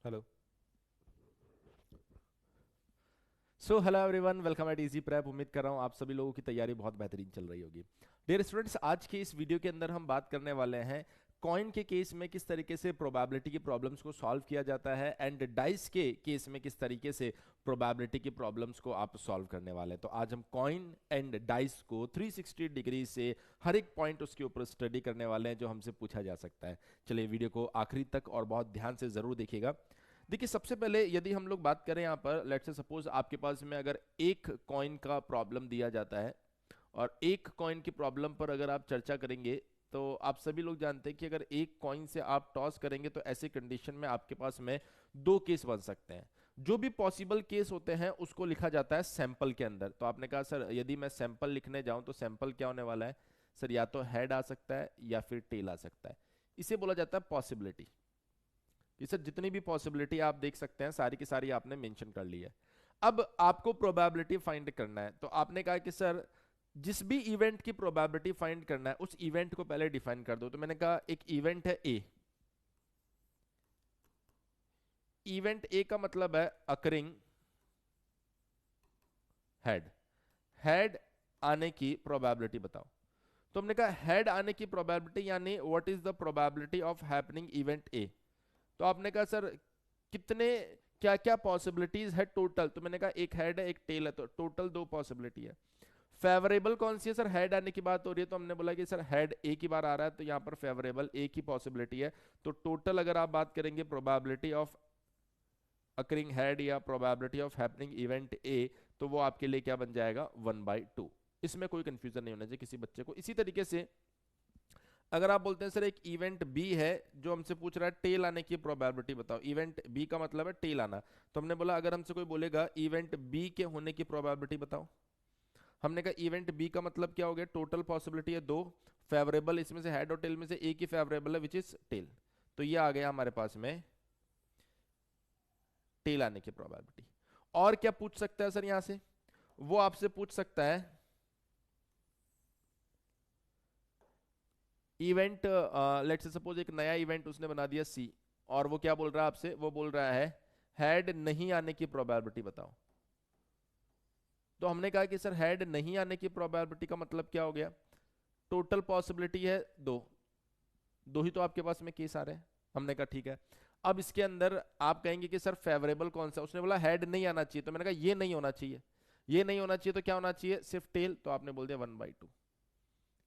Hello. Hello everyone, welcome eight easy prep. उम्मीद कर रहा हूँ आप सभी लोगों की तैयारी बहुत बेहतरीन चल रही होगी। डियर स्टूडेंट्स, आज के इस वीडियो के अंदर हम बात करने वाले हैं कॉइन के केस में किस तरीके से प्रोबेबिलिटी की प्रॉब्लम्स को सॉल्व किया जाता है, एंड डाइस के केस में किस तरीके से प्रोबेबिलिटी की प्रॉब्लम्स को आप सॉल्व करने वाले हैं। तो आज हम कॉइन एंड डाइस को 360 डिग्री से हर एक पॉइंट उसके ऊपर स्टडी करने वाले हैं जो हमसे पूछा जा सकता है। चलिए वीडियो को आखिरी तक और बहुत ध्यान से जरूर देखिएगा। देखिए, सबसे पहले यदि हम लोग बात करें यहाँ पर, लेट्स से सपोज आपके पास में अगर एक कॉइन का प्रॉब्लम दिया जाता है और एक कॉइन की प्रॉब्लम पर अगर आप चर्चा करेंगे, तो आप सभी लोग जानते हैं कि अगर एक कॉइन से आप टॉस करेंगे तो ऐसी कंडीशन में आपके पास में दो केस बन सकते हैं। जो भी पॉसिबल केस होते हैं उसको लिखा जाता है सैंपल के अंदर। तो आपने कहा सर यदि मैं सैंपल लिखने जाऊं तो सैंपल क्या होने वाला है? सर या तो हेड आ सकता है या फिर टेल आ सकता है। इसे बोला जाता है पॉसिबिलिटी। कि सर जितनी भी पॉसिबिलिटी आप देख सकते हैं सारी की सारी आपने मेंशन कर ली है। अब आपको प्रोबेबिलिटी फाइंड करना है, तो आपने कहा कि सर जिस भी इवेंट की प्रोबेबिलिटी फाइंड करना है उस इवेंट को पहले डिफाइन कर दो। तो मैंने कहा एक इवेंट है ए। इवेंट ए का मतलब है अकरिंग हेड। हेड आने की प्रोबेबिलिटी बताओ। तो हमने कहा हेड आने की प्रोबेबिलिटी यानी what is the probability of happening event A. तो आपने कहा सर कितने क्या क्या पॉसिबिलिटीज है टोटल। तो मैंने कहा एक हेड है एक टेल है, तो टोटल दो पॉसिबिलिटी है। फेवरेबल कौन सी है? सर हेड आने की बात हो रही है, तो हमने बोला कि सर हेड ए की बार आ रहा है, तो यहां पर फेवरेबल ए की पॉसिबिलिटी है। तो टोटल अगर आप बात करेंगे प्रोबेबिलिटी ऑफ अकरिंग हेड या probability of happening event A, तो वो आपके लिए क्या बन जाएगा? 1/2। इसमें कोई कंफ्यूजन नहीं होना चाहिए किसी बच्चे को। इसी तरीके से अगर आप बोलते हैं सर एक इवेंट बी है जो हमसे पूछ रहा है टेल आने की प्रोबेबिलिटी बताओ। इवेंट बी का मतलब है टेल आना। तो हमने बोला अगर हमसे कोई बोलेगा इवेंट बी के होने की प्रोबेबिलिटी बताओ, हमने कहा इवेंट बी का मतलब क्या हो गया? टोटल पॉसिबिलिटी है दो, फेवरेबल इसमें से हेड और टेल में से एक ही फेवरेबल है विच इज टेल। तो ये आ गया हमारे पास में टेल आने की प्रोबेबिलिटी। और क्या पूछ सकता है सर यहां से? वो आपसे पूछ सकता है इवेंट, लेट्स से सपोज एक नया इवेंट उसने बना दिया सी, और वो क्या बोल रहा है आपसे? वो बोल रहा है हेड नहीं आने की प्रोबेबिलिटी बताओ। तो हमने कहा कि सर हेड नहीं आने की प्रोबेबिलिटी का मतलब क्या हो गया? टोटल पॉसिबिलिटी है दो, दो ही तो आपके पास में केस आ रहे हैं। हमने कहा ठीक है। अब इसके अंदर आप कहेंगे कि सर फेवरेबल कौन सा? उसने बोला हेड नहीं आना चाहिए, तो मैंने कहा ये नहीं होना चाहिए। ये नहीं होना चाहिए तो क्या होना चाहिए? सिर्फ टेल। तो आपने बोल दिया 1/2।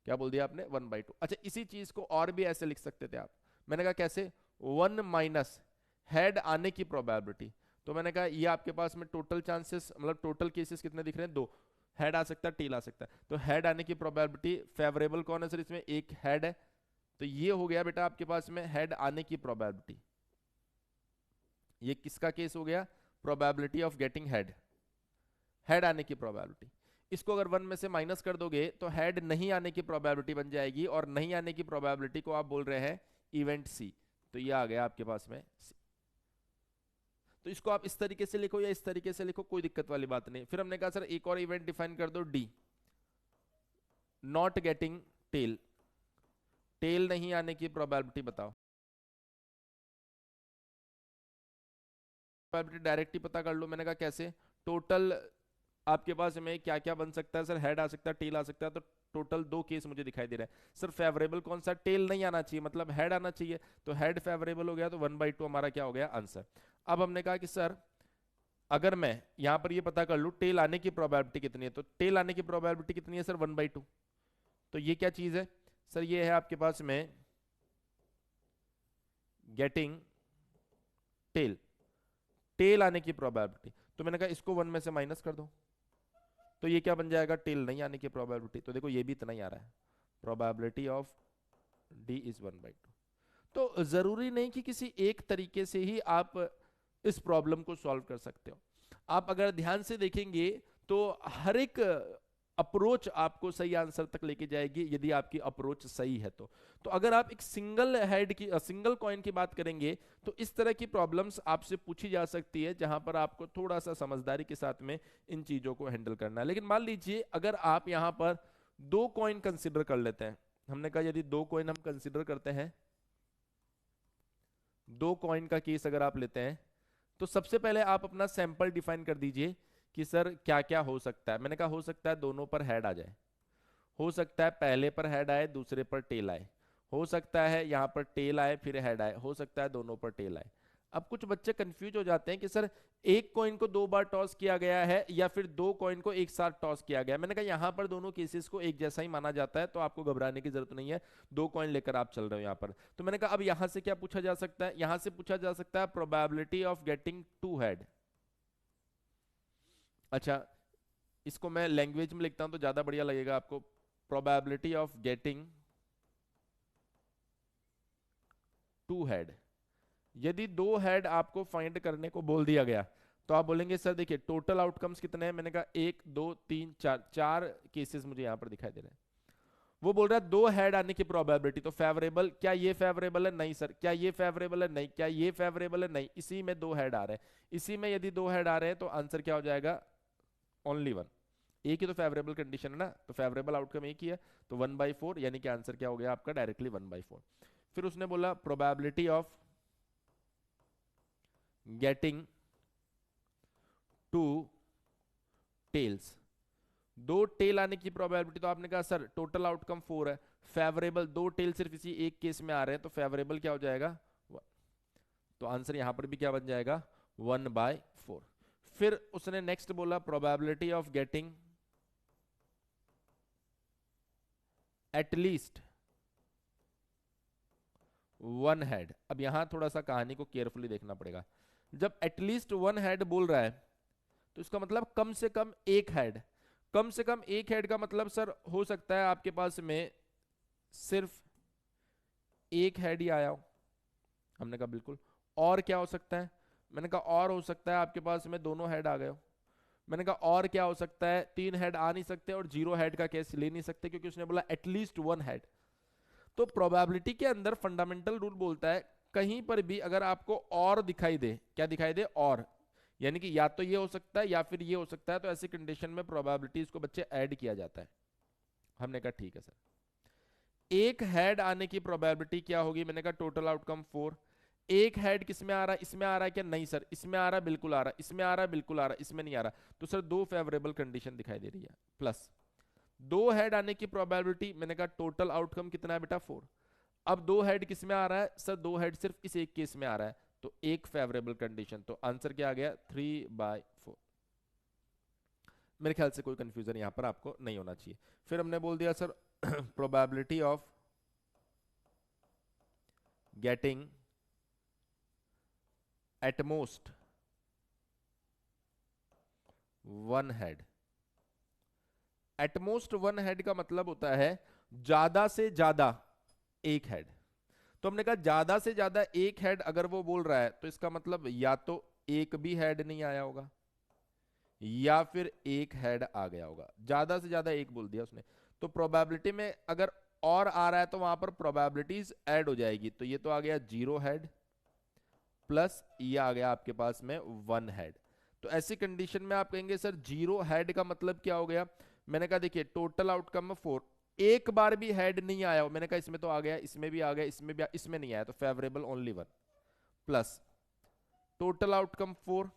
क्या बोल दिया आपने? 1/2। अच्छा, इसी चीज को और भी ऐसे लिख सकते थे आप। मैंने कहा कैसे? 1 - हेड आने की प्रोबेबिलिटी। तो मैंने कहा ये आपके पास में टोटल चांसेस, मतलब टोटल केसेस कितने दिख रहे हैं? दो। हेड आ सकता है टेल आ सकता है। तो हेड आने की प्रोबेबिलिटी, फेवरेबल कौन है सर इसमें? एक हेड है। तो ये हो गया बेटा आपके पास में हेड आने की प्रोबेबिलिटी। ये किसका केस हो गया? Probability of getting head, head आने की प्रोबेबिलिटी। इसको अगर 1 में से माइनस कर दोगे तो हेड नहीं आने की प्रोबेबिलिटी बन जाएगी, और नहीं आने की प्रोबेबिलिटी को आप बोल रहे हैं इवेंट सी। तो ये आ गया आपके पास में C। तो इसको आप इस तरीके से लिखो या इस तरीके से लिखो, कोई दिक्कत वाली बात नहीं। फिर हमने कहा सर एक और इवेंट डिफाइन कर दो D, not getting tail. Tail नहीं आने की प्रोबेबिलिटी बताओ। प्रोबेबिलिटी डायरेक्ट ही पता कर लो। मैंने कहा कैसे? टोटल आपके पास में क्या क्या बन सकता है? सर हेड आ सकता है टेल आ सकता है। तो टोटल दो केस मुझे दिखाई दे रहा है। सर फेवरेबल कौन सा? टेल नहीं आना चाहिए, मतलब हेड आना चाहिए। तो हेड फेवरेबल हो गया, तो 1/2 हमारा क्या हो गया? आंसर। अब हमने कहा कि सर अगर मैं यहां पर ये पता कर लूं टेल आने की प्रोबेबिलिटी कितनी है, तो टेल आने की प्रोबेबिलिटी कितनी है सर? 1/2। तो ये क्या चीज है सर? ये है आपके पास में गेटिंग टेल, टेल आने की प्रोबेबिलिटी। तो मैंने कहा इसको 1 में से माइनस कर दो, तो ये क्या बन जाएगा? टेल नहीं आने की प्रोबेबिलिटी। तो देखो ये भी इतना ही आ रहा है, प्रोबेबिलिटी ऑफ डी इज 1/2। तो जरूरी नहीं कि किसी एक तरीके से ही आप इस प्रॉब्लम को सॉल्व कर सकते हो। आप अगर ध्यान से देखेंगे तो हर एक अप्रोच आपको सही आंसर तक लेके जाएगी, यदि आपकी अप्रोच सही है तो अगर आप एक सिंगल हेड की, सिंगल कॉइन की बात करेंगे, तो इस तरह की प्रॉब्लम्स आपसे पूछी जा सकती है जहां पर आपको थोड़ा सा समझदारी के साथ में इन चीजों को हैंडल करना है। लेकिन मान लीजिए अगर आप यहां पर दो कॉइन कंसिडर कर लेते हैं। हमने कहा यदि दो कॉइन हम कंसिडर करते हैं, दो कॉइन का केस अगर आप लेते हैं, तो सबसे पहले आप अपना सैंपल डिफाइन कर दीजिए कि सर क्या क्या हो सकता है। मैंने कहा हो सकता है दोनों पर हेड आ जाए, हो सकता है पहले पर हेड आए दूसरे पर टेल आए, हो सकता है यहाँ पर टेल आए फिर हेड आए, हो सकता है दोनों पर टेल आए। अब कुछ बच्चे कंफ्यूज हो जाते हैं कि सर एक कॉइन को 2 बार टॉस किया गया है या फिर 2 कॉइन को एक साथ टॉस किया गया है। मैंने कहा यहाँ पर दोनों केसेस को एक जैसा ही माना जाता है, तो आपको घबराने की जरूरत नहीं है, 2 कॉइन लेकर आप चल रहे हो यहाँ पर। तो मैंने कहा अब यहाँ से क्या पूछा जा सकता है, यहाँ से पूछा जा सकता है प्रोबेबिलिटी ऑफ गेटिंग 2 हेड। अच्छा, इसको मैं लैंग्वेज में लिखता हूं तो ज्यादा बढ़िया लगेगा आपको। Probability of getting 2 head. यदि 2 हेड आपको फाइंड करने को बोल दिया गया तो आप बोलेंगे सर देखिए टोटल आउटकम्स कितने हैं। मैंने कहा 1 2 3 4, 4 केसेस मुझे यहां पर दिखाई दे रहे हैं। वो बोल रहा है 2 हेड आने की प्रोबेबिलिटी, तो फेवरेबल, क्या ये फेवरेबल है? नहीं सर। क्या ये फेवरेबल है? नहीं। क्या ये फेवरेबल है? नहीं। इसी में 2 हेड आ रहे हैं, इसी में यदि 2 हेड आ रहे हैं तो आंसर क्या हो जाएगा? ओनली 1। एक ही तो फेवरेबल कंडीशन है ना, तो फेवरेबल आउटकम एक ही है, तो 1/4, यानी कि आंसर क्या हो गया आपका? डायरेक्टली 1/4। फिर उसने बोला probability of getting 2 tails. 2 tail आने की प्रोबेबिलिटी, तो आपने कहा सर टोटल आउटकम 4 है, फेवरेबल 2 टेल सिर्फ इसी एक केस में आ रहे हैं, तो फेवरेबल क्या हो जाएगा? 1। तो आंसर यहां पर भी क्या बन जाएगा? 1/4। फिर उसने नेक्स्ट बोला probability of getting at least 1 head. अब यहां थोड़ा सा कहानी को केयरफुली देखना पड़ेगा। जब एटलीस्ट 1 हेड बोल रहा है तो इसका मतलब कम से कम 1 हेड। कम से कम 1 हेड का मतलब सर हो सकता है आपके पास में सिर्फ 1 हेड ही आया हो। हमने कहा बिल्कुल। और क्या हो सकता है? मैंने कहा और हो सकता है आपके पास में दोनों हेड आ गए हो। मैंने कहा और क्या हो सकता है? 3 हेड आ नहीं सकते और 0 हेड का केस ले नहीं सकते, क्योंकि उसने बोला एटलीस्ट 1 हेड। तो प्रोबेबिलिटी के अंदर फंडामेंटल रूल बोलता है कहीं पर भी अगर आपको और दिखाई दे, क्या दिखाई दे? और, यानी कि या तो ये हो सकता है या फिर ये हो सकता है, तो ऐसी कंडीशन में प्रोबेबिलिटीज को बच्चे ऐड किया जाता है। हमने कहा ठीक है सर। 1 हेड आने की प्रोबेबिलिटी क्या होगी? मैंने कहा टोटल आउटकम 4। 1 हेड किस में आ रहा है? इसमें आ रहा है क्या? नहीं सर। इसमें आ रहा है, बिल्कुल आ रहा है। इसमें आ रहा है, बिल्कुल आ रहा है। इसमें नहीं आ रहा। तो सर 2 फेवरेबल कंडीशन दिखाई दे रही है। प्लस 2 हेड आने की प्रोबेबिलिटी, मैंने कहा टोटल आउटकम कितना है बेटा? 4। अब 2 हेड किस में आ रहा है? सर 2 हेड सिर्फ इस एक केस में आ रहा है, तो एक फेवरेबल कंडीशन, तो आंसर क्या आ गया? 3/4। मेरे ख्याल से कोई कंफ्यूजन यहां पर आपको नहीं होना चाहिए। फिर हमने बोल दिया sir probability of getting at most 1 head. At most 1 head का मतलब होता है ज्यादा से ज्यादा 1 हेड। तो हमने कहा ज्यादा से ज्यादा 1 हेड अगर वो बोल रहा है तो इसका मतलब या तो एक भी हेड नहीं आया होगा या फिर 1 हेड आ गया होगा। ज्यादा से ज्यादा एक बोल दिया उसने, तो प्रोबेबिलिटी में अगर और आ रहा है तो वहां पर प्रोबेबिलिटीज ऐड हो जाएगी। तो ये तो आ गया 0 हेड प्लस ये आ गया आपके पास में 1 हेड। तो ऐसी कंडीशन में आप कहेंगे सर 0 हेड का मतलब क्या हो गया? मैंने कहा देखिए टोटल आउटकम में 4, एक बार भी हेड नहीं आया हो। मैंने कहा इसमें तो आ गया, इसमें भी आ गया, इसमें भी इसमें नहीं आया, तो favourable only 1। Plus total outcome 4,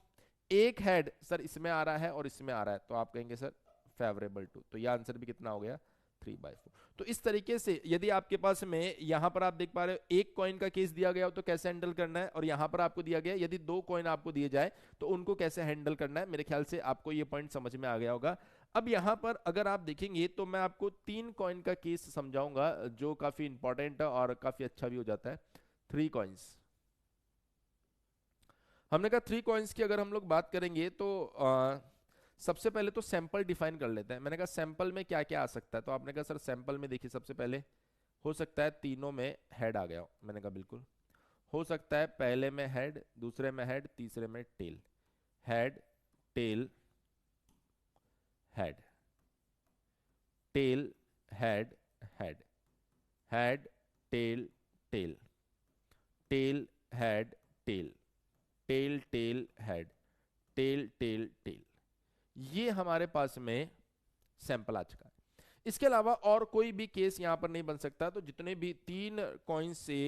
1 head sir इसमें आ रहा है और इसमें आ रहा है, तो आप कहेंगे सर फेवरेबल 2। तो यह आंसर भी कितना हो गया? 3/4। तो इस तरीके से यदि आपके पास में यहां पर आप देख पा रहे हो एक कॉइन का केस दिया गया हो तो कैसे हैंडल करना है, और यहां पर आपको दिया गया यदि 2 कॉइन आपको दिए जाए तो उनको कैसे हैंडल करना है। मेरे ख्याल से आपको ये पॉइंट समझ में आ गया होगा। अब यहां पर अगर आप देखेंगे तो मैं आपको 3 कॉइन का केस समझाऊंगा जो काफी इंपॉर्टेंट है और काफी अच्छा भी हो जाता है। 3 कॉइन्स, हमने कहा 3 कॉइन्स की अगर हम लोग बात करेंगे तो सबसे पहले तो सैंपल डिफाइन कर लेते हैं। मैंने कहा सैंपल में क्या क्या आ सकता है, तो आपने कहा सर सैंपल में देखिए सबसे पहले हो सकता है तीनों में हेड आ गया हो। मैंने कहा बिल्कुल हो सकता है, पहले में हेड, दूसरे में हेड, तीसरे में tail. Head tail head, tail head head, head tail tail, tail head tail, tail tail head, tail tail tail. ये हमारे पास में सैंपल आ चुका है। इसके अलावा और कोई भी केस यहां पर नहीं बन सकता। तो जितने भी 3 कॉइन से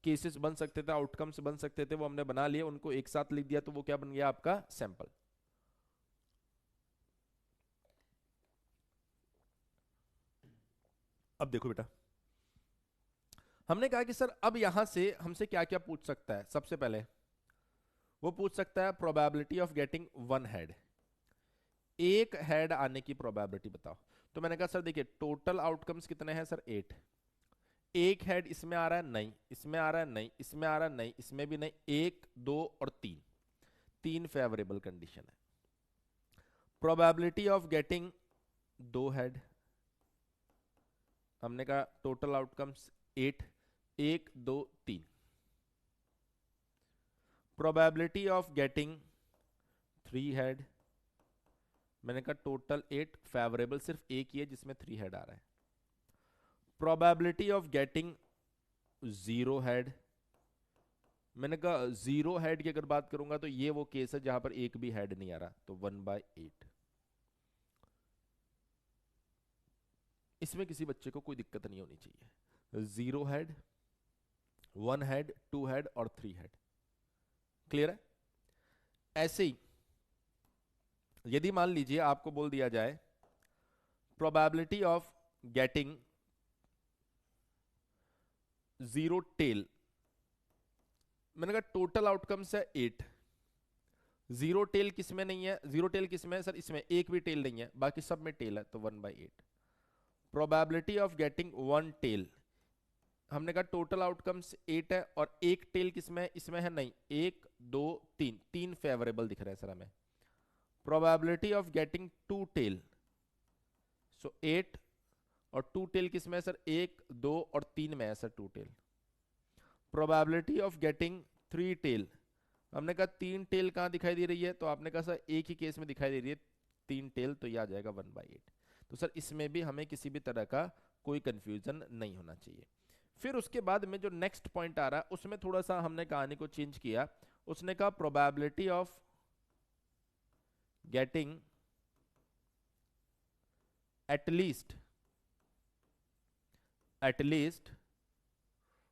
केसेस बन सकते थे, आउटकम्स बन सकते थे, वो हमने बना लिए, उनको एक साथ लिख दिया, तो वो क्या बन गया आपका सैंपल। अब देखो बेटा, हमने कहा कि सर अब यहां से हमसे क्या क्या पूछ सकता है। सबसे पहले वो पूछ सकता है probability of getting one head, एक हेड आने की प्रोबेबिलिटी बताओ। तो मैंने कहा सर देखिए टोटल आउटकम्स कितने हैं सर 8, एक हेड इसमें आ रहा है नहीं, इसमें आ रहा है नहीं, इसमें आ रहा है नहीं, इसमें भी नहीं, एक दो और तीन, तीन फेवरेबल कंडीशन है। प्रोबेबिलिटी ऑफ गेटिंग दो हेड, हमने कहा टोटल आउटकम्स 8, एक दो तीन। Probability of getting three head, मैंने कहा टोटल 8, फेवरेबल सिर्फ एक ही है जिसमें थ्री हेड आ रहा है। Probability of getting zero head, मैंने कहा जीरो हेड की अगर बात करूंगा तो ये वो केस है जहां पर एक भी हेड नहीं आ रहा, तो 1/8। इसमें किसी बच्चे को कोई दिक्कत नहीं होनी चाहिए। Zero head, one head, two head और थ्री हेड, क्लियर है। ऐसे ही यदि मान लीजिए आपको बोल दिया जाए probability of getting zero tail, मैंने कहा टोटल आउटकम्स है 8, जीरो टेल किसमें नहीं है, जीरो टेल किसमें है सर, इसमें एक भी टेल नहीं है, बाकी सब में टेल है, तो 1/8। Probability of getting one tail, हमने कहा टोटल आउटकम्स 8 है और एक टेल किसमें है, इसमें है नहीं, एक दो तीन, तीन फेवरेबल दिख रहे हैं सर हमें। Probability of getting two tail, so 8 और टू टेल किसमें है सर, एक दो और तीन में है sir two tail. Probability of getting three tail, हमने कहा तीन टेल कहां दिखाई दे रही है, तो आपने कहा सर एक ही केस में दिखाई दे रही है तीन टेल, तो यह आ जाएगा 1/8। तो सर इसमें भी हमें किसी भी तरह का कोई कंफ्यूजन नहीं होना चाहिए। फिर उसके बाद में जो नेक्स्ट पॉइंट आ रहा है उसमें थोड़ा सा हमने कहानी को चेंज किया। उसने कहा probability of getting at least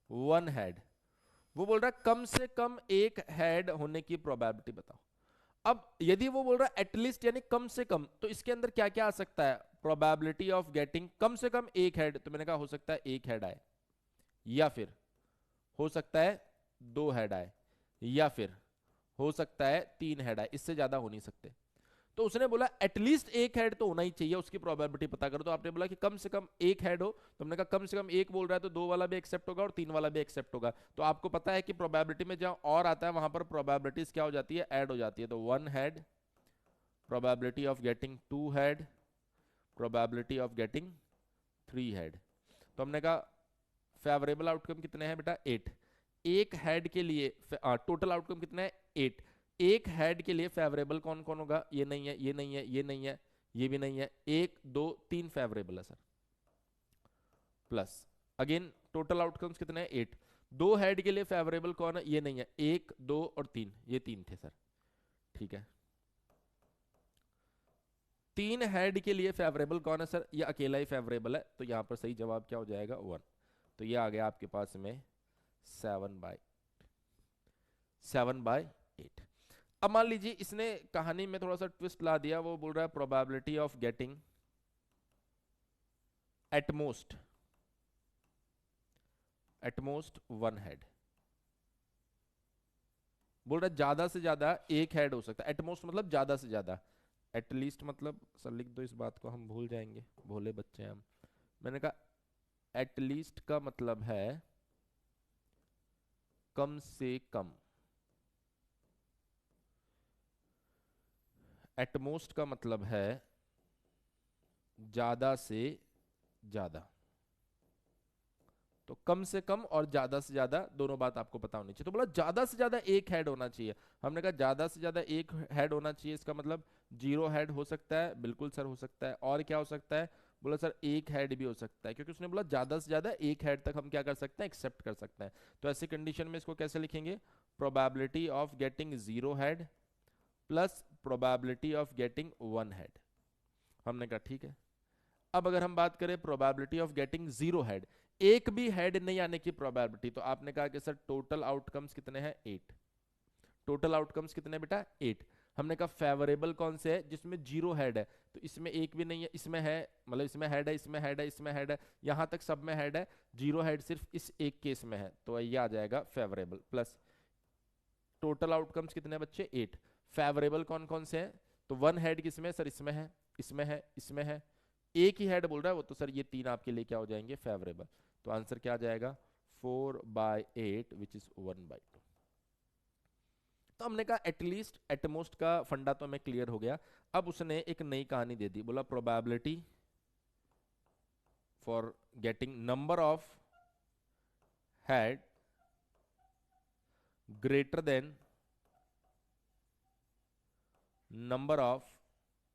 one head, वो बोल रहा है कम से कम एक हेड होने की प्रोबेबिलिटी बताओ। अब यदि वो बोल रहा है एटलीस्ट यानी कम से कम, तो इसके अंदर क्या क्या आ सकता है, प्रोबेबिलिटी ऑफ गेटिंग कम से कम एक हेड, तो मैंने कहा हो सकता है एक हेड आए, या फिर हो सकता है दो हेड आए, या फिर हो सकता है तीन हेड आए, इससे ज्यादा हो नहीं सकते। तो उसने बोला एटलीस्ट एक हेड तो होना ही चाहिए, उसकी प्रोबेबिलिटी पता करो। तो आपने बोला कि कम से कम एक हेड हो, तो हमने कहा कम से कम एक बोल रहा है तो दो वाला भी एक्सेप्ट होगा और तीन वाला भी एक्सेप्ट होगा। तो आपको पता है कि प्रोबेबिलिटी में जहां और आता है वहां पर प्रोबेबिलिटीज क्या हो जाती है, ऐड हो जाती है। तो one head, probability of getting two head, probability of getting three head. तो हमने कहा फेवरेबल आउटकम कितने हैं बेटा 8, एक हेड के लिए टोटल आउटकम कितना है 8, एक हेड के लिए फेवरेबल कौन कौन होगा, ये नहीं है, ये नहीं है, ये नहीं है, ये भी नहीं है, एक दो तीन फेवरेबल है sir, plus again total outcomes कितने हैं 8, दो हेड के लिए फेवरेबल कौन है, ये नहीं है, एक दो और तीन, ये तीन थे सर, ठीक है। तीन हेड के लिए फेवरेबल कौन है सर, ये अकेला ही फेवरेबल है, तो यहां पर सही जवाब क्या हो जाएगा 1। तो ये आ गया आपके पास में 7/8। अब मान लीजिए इसने कहानी में थोड़ा सा ट्विस्ट ला दिया, वो बोल रहा है probability of getting at most one head, बोल रहा है ज्यादा से ज्यादा एक हेड हो सकता है, एटमोस्ट मतलब ज्यादा से ज्यादा, एटलीस्ट मतलब सर लिख दो इस बात को, हम भूल जाएंगे, भोले बच्चे हैं हम। मैंने कहा एटलीस्ट का मतलब है कम से कम, एटमोस्ट का मतलब है ज्यादा से ज्यादा। तो कम से कम और ज्यादा से ज्यादा दोनों बात आपको पता होनी चाहिए। तो बोला ज्यादा से ज्यादा एक हेड होना चाहिए, हमने कहा ज्यादा से ज्यादा एक हेड होना चाहिए, इसका मतलब जीरो हेड हो सकता है, बिल्कुल सर हो सकता है, और क्या हो सकता है, बोला सर एक हेड भी हो सकता है, क्योंकि उसने बोला ज्यादा से ज्यादा एक हेड तक हम क्या कर सकते हैं, एक्सेप्ट कर सकते हैं। तो ऐसी कंडीशन में इसको कैसे लिखेंगे, probability of getting zero head plus probability of getting one head. हमने कहा ठीक है। अब अगर हम बात करें probability of getting zero head, एक भी हेड नहीं आने की प्रोबेबिलिटी, तो आपने कहा कि सर टोटल आउटकम्स कितने हैं 8। टोटल आउटकम्स कितने बेटा 8। हमने कहा फेवरेबल कौन से है जिसमें जीरो हेड है, तो इसमें एक भी नहीं है, इसमें है, मतलब इसमें हेड है, इसमें हेड है, इसमें हेड है, यहां तक सब में हेड है, जीरो हेड सिर्फ इस एक केस में है, तो ये आ जाएगा फेवरेबल। प्लस टोटल आउटकम्स कितने बच्चे 8। फेवरेबल कौन कौन से हैं, तो वन हेड किसमें है सर, इसमें है, इसमें है, इसमें है, एक ही हेड बोल रहा है वो, तो सर ये तीन आपके लिए क्या हो जाएंगे फेवरेबल। तो आंसर क्या आ जाएगा 4/8 विच इज 1/2। तो हमने कहा एटलीस्ट एटमोस्ट का फंडा तो हमें क्लियर हो गया। अब उसने एक नई कहानी दे दी, बोला probability for getting number of head greater than number of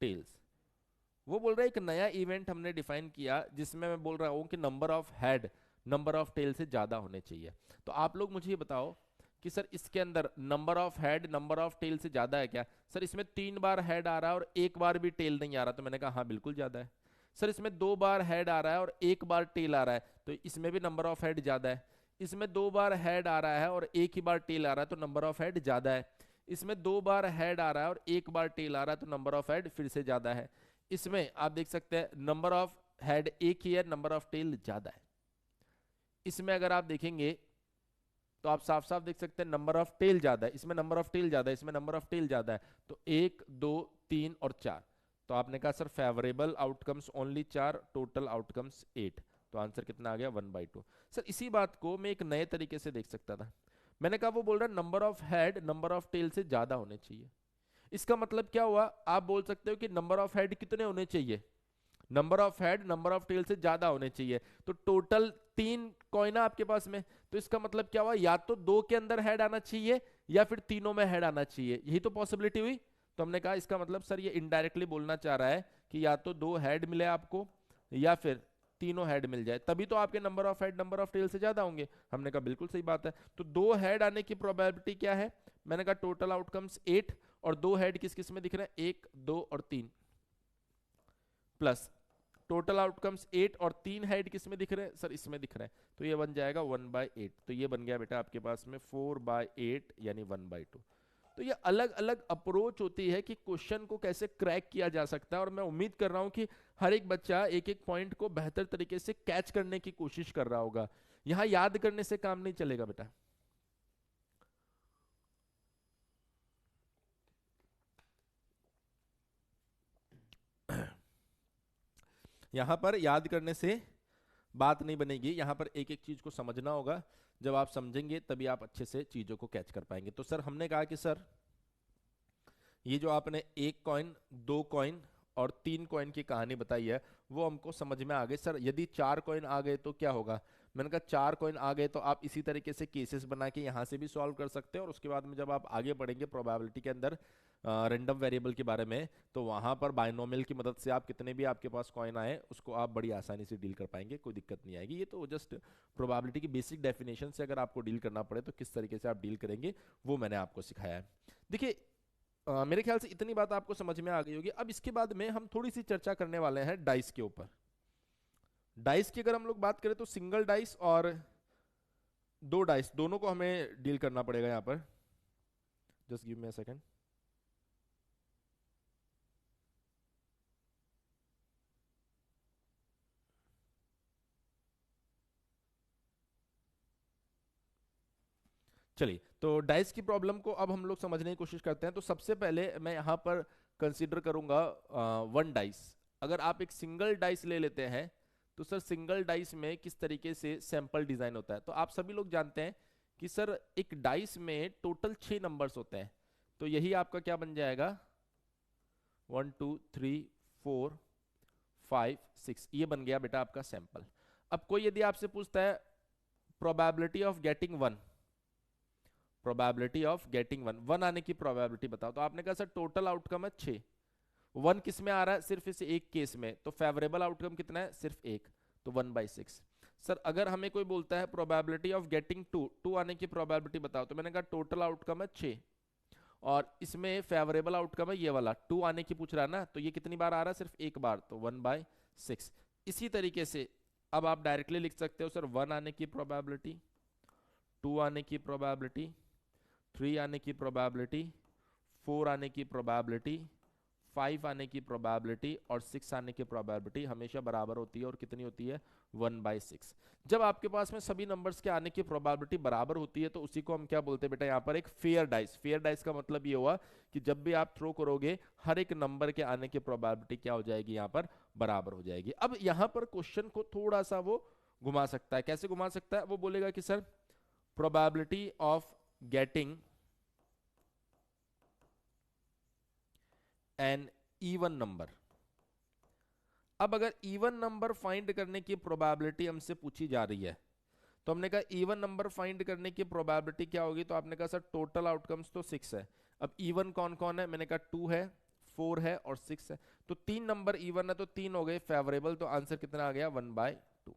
tails. वो बोल रहा है एक नया इवेंट हमने डिफाइन किया जिसमें मैं बोल रहा हूं कि number of head number of tail से ज्यादा होने चाहिए। तो आप लोग मुझे ये बताओ कि सर इसके अंदर number of head number of tail से ज्यादा है क्या। सर इसमें 3 बार हेड आ रहा है और एक बार भी टेल नहीं आ रहा, तो मैंने कहा हाँ बिल्कुल ज्यादा है। सर इसमें 2 बार हेड आ रहा है और एक बार टेल आ रहा है, तो इसमें भी नंबर ऑफ हेड ज्यादा है। इसमें 2 बार हेड आ रहा है और एक ही बार टेल आ रहा है, तो नंबर ऑफ हेड ज्यादा है। इसमें 2 बार हेड आ रहा है और एक बार टेल आ रहा है, तो नंबर ऑफ हेड फिर से ज्यादा है। इसमें आप देख सकते हैं नंबर ऑफ हेड एक ही है, नंबर ऑफ टेल ज्यादा है। इसमें अगर आप देखेंगे तो आप साफ साफ देख सकते हैं नंबर ऑफ टेल ज्यादा है, इसमें नंबर ऑफ टेल ज्यादा है, इसमें नंबर ऑफ टेल ज्यादा है, तो 1 2 3 और 4। तो आपने कहा sir favourable outcomes only 4, total outcomes 8। तो आंसर कितना आ गया 1/2। सर इसी बात को मैं एक नए तरीके से देख सकता था। मैंने कहा वो बोल रहा है number of head number of tail से ज्यादा होने चाहिए। इसका मतलब क्या हुआ, आप बोल सकते हो कि नंबर ऑफ हेड कितने होने चाहिए, number of head number of tail से ज्यादा होने चाहिए। तो टोटल 3 कॉइन है आपके पास में, तो इसका मतलब क्या हुआ, या तो 2 के अंदर हेड आना चाहिए या फिर तीनों में हेड आना चाहिए, यही तो पॉसिबिलिटी हुई। तो हमने कहा इसका मतलब सर ये इनडायरेक्टली बोलना चाह रहा है कि या तो 2 हेड मिले आपको या फिर तीनों हेड मिल जाए, तभी तो आपके number of head number of tail से ज्यादा होंगे। हमने कहा बिल्कुल सही बात है। तो 2 हेड आने की प्रोबेबिलिटी क्या है, मैंने कहा टोटल आउटकम्स 8 और 2 हेड किस किस में दिख रहे हैं 1 2 और 3, प्लस टोटल आउटकम्स 8 और 3 हेड किस में दिख रहे हैं सर इसमें दिख रहे हैं, तो ये बन जाएगा 1/8। तो ये बन गया बेटा आपके पास में 4/8 यानी 1/2। तो ये अलग अलग अप्रोच होती है कि क्वेश्चन को कैसे क्रैक किया जा सकता है, और मैं उम्मीद कर रहा हूं कि हर एक बच्चा एक एक पॉइंट को बेहतर तरीके से कैच करने की कोशिश कर रहा होगा। यहां याद करने से काम नहीं चलेगा बेटा। यहां पर याद करने से बात नहीं बनेगी, यहां पर एक एक चीज को समझना होगा। जब आप समझेंगे तभी आप अच्छे से चीजों को कैच कर पाएंगे। तो सर हमने कहा कि सर ये जो आपने 1 कॉइन 2 कॉइन और 3 कॉइन की कहानी बताई है वो हमको समझ में आ गई। सर यदि 4 कॉइन आ गए तो क्या होगा, मैंने कहा 4 कॉइन आ गए तो आप इसी तरीके से केसेस बना के यहाँ से भी सॉल्व कर सकते हैं, और उसके बाद में जब आप आगे बढ़ेंगे प्रोबेबिलिटी के अंदर रैंडम वेरिएबल के बारे में, तो वहां पर बाइनोमियल की मदद से आप कितने भी आपके पास कॉइन आए उसको आप बड़ी आसानी से डील कर पाएंगे, कोई दिक्कत नहीं आएगी। ये तो जस्ट प्रोबेबिलिटी की बेसिक डेफिनेशन से अगर आपको डील करना पड़े तो किस तरीके से आप डील करेंगे वो मैंने आपको सिखाया है। देखिए मेरे ख्याल से इतनी बात आपको समझ में आ गई होगी। अब इसके बाद में हम थोड़ी सी चर्चा करने वाले हैं डाइस के ऊपर। डाइस की अगर हम लोग बात करें तो सिंगल डाइस और 2 डाइस दोनों को हमें डील करना पड़ेगा यहाँ पर। Just give me a second. चलिए तो डाइस की प्रॉब्लम को अब हम लोग समझने की कोशिश करते हैं। तो सबसे पहले मैं यहाँ पर कंसीडर करूंगा 1 डाइस। अगर आप एक सिंगल डाइस ले लेते हैं तो सर सिंगल डाइस में किस तरीके से सैंपल डिजाइन होता है, तो आप सभी लोग जानते हैं कि सर एक डाइस में टोटल 6 नंबर्स होते हैं। तो यही आपका क्या बन जाएगा 1 2 3 4 5 6, ये बन गया बेटा आपका सैंपल। अब कोई यदि आपसे पूछता है probability of getting 1, probability of getting 1 आने की प्रोबेबिलिटी बताओ, तो आपने कहा सर टोटल आउटकम है 6, 1 किस में आ रहा है सिर्फ इस एक केस में, तो फेवरेबल आउटकम कितना है सिर्फ 1, तो 1/6। सर अगर हमें कोई बोलता है प्रोबेबिलिटी ऑफ गेटिंग 2 आने की प्रोबेबिलिटी बताओ, तो मैंने कहा टोटल आउटकम है 6 और इसमें फेवरेबल आउटकम है ये वाला 2 आने की पूछ रहा है ना, तो ये कितनी बार आ रहा है सिर्फ एक बार, तो 1/6। इसी तरीके से अब आप डायरेक्टली लिख सकते हो सर 1 आने की प्रोबेबिलिटी, 2 आने की प्रोबेबिलिटी, 3 आने की प्रोबेबिलिटी, 4 आने की प्रोबेबिलिटी, 5 आने की प्रोबेबिलिटी और 6 आने की प्रोबेबिलिटी हमेशा बराबर होती है। और कितनी होती है? 1/6। जब आपके पास में सभी नंबर्स के आने की प्रोबेबिलिटी बराबर होती है तो उसी को हम क्या बोलते हैं बेटा? यहाँ पर एक फेयर डाइस। फेयर डाइस का मतलब ये हुआ कि जब भी आप थ्रो करोगे हर एक नंबर के आने की प्रोबेबिलिटी क्या हो जाएगी? यहाँ पर बराबर हो जाएगी। अब यहाँ पर क्वेश्चन को थोड़ा सा वो घुमा सकता है। कैसे घुमा सकता है? वो बोलेगा कि sir probability of getting an even number. अब अगर इवन नंबर फाइंड करने की प्रोबेबिलिटी हमसे पूछी जा रही है तो हमने कहा इवन नंबर फाइंड करने की प्रोबेबिलिटी क्या होगी? तो आपने कहा सर टोटल आउटकम्स तो 6 है। अब इवन कौन कौन है? मैंने कहा 2 है, 4 है और 6 है। तो 3 नंबर इवन है तो 3 हो गए फेवरेबल। तो आंसर कितना आ गया? 1/2।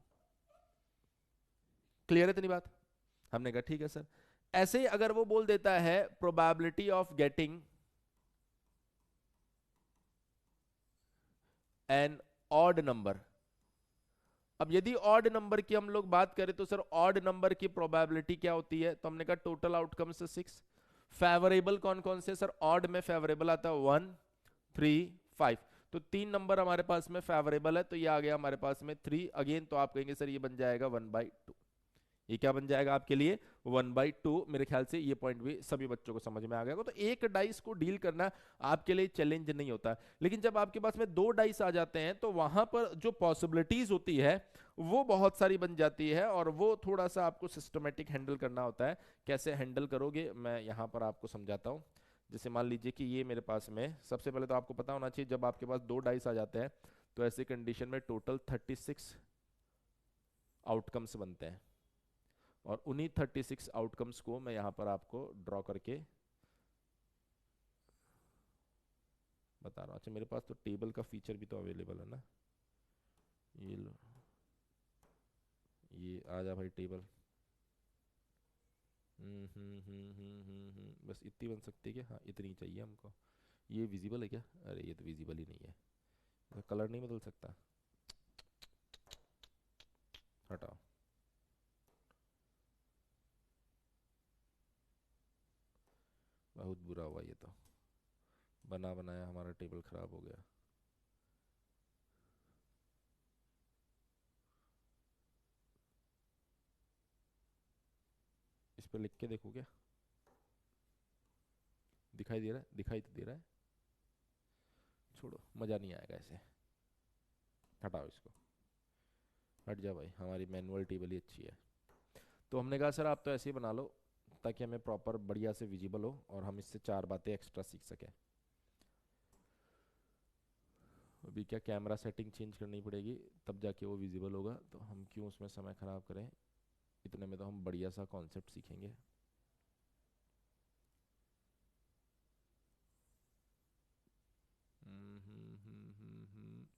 क्लियर है इतनी बात? हमने कहा ठीक है सर। ऐसे ही अगर वो बोल देता है probability of getting an odd number. अब यदि ऑड नंबर की हम लोग बात करें तो सर ऑड नंबर की प्रोबेबिलिटी क्या होती है? तो हमने कहा टोटल आउटकम से 6। फेवरेबल कौन कौन से? सर ऑड में फेवरेबल आता है 1, 3, 5। तो 3 नंबर हमारे पास में फेवरेबल है तो ये आ गया हमारे पास में 3 अगेन। तो आप कहेंगे सर ये बन जाएगा 1/2। ये क्या बन जाएगा आपके लिए? 1/2। मेरे ख्याल से ये पॉइंट भी सभी बच्चों को समझ में आ गया। तो एक डाइस को डील करना आपके लिए चैलेंज नहीं होता। लेकिन जब आपके पास में 2 डाइस आ जाते हैं तो वहां पर जो पॉसिबिलिटीज होती है वो बहुत सारी बन जाती है और वो थोड़ा सा आपको सिस्टमेटिक हैंडल करना होता है। कैसे हैंडल करोगे मैं यहाँ पर आपको समझाता हूँ। जैसे मान लीजिए कि ये मेरे पास में, सबसे पहले तो आपको पता होना चाहिए जब आपके पास 2 डाइस आ जाते हैं तो ऐसी कंडीशन में टोटल 36 आउटकम्स बनते हैं। और उन्हीं 36 आउटकम्स को मैं यहां पर आपको ड्रॉ करके बता रहा हूं। अच्छा मेरे पास तो टेबल का फीचर भी तो अवेलेबल है ना। ये लो, ये आ जा भाई टेबल। बस इतनी बन सकती है क्या? हाँ इतनी चाहिए हमको। ये विजिबल है क्या? अरे ये तो विजिबल ही नहीं है। तो कलर नहीं बदल सकता? हटाओ। बहुत बुरा हुआ ये तो। बना बनाया हमारा टेबल खराब हो गया। इस पर लिख के देखो क्या दिखाई दे रहा है? दिखाई तो दे रहा है। छोड़ो मजा नहीं आएगा ऐसे। हटाओ इसको। हट जा भाई, हमारी मैनुअल टेबल ही अच्छी है। तो हमने कहा सर आप तो ऐसे ही बना लो ताकि हमें प्रॉपर बढ़िया से विजिबल हो और हम इससे 4 बातें एक्स्ट्रा सीख सकें। अभी क्या कैमरा सेटिंग चेंज करनी पड़ेगी तब जाके वो विजिबल होगा। तो हम क्यों उसमें समय ख़राब करें, इतने में तो हम बढ़िया सा कॉन्सेप्ट सीखेंगे।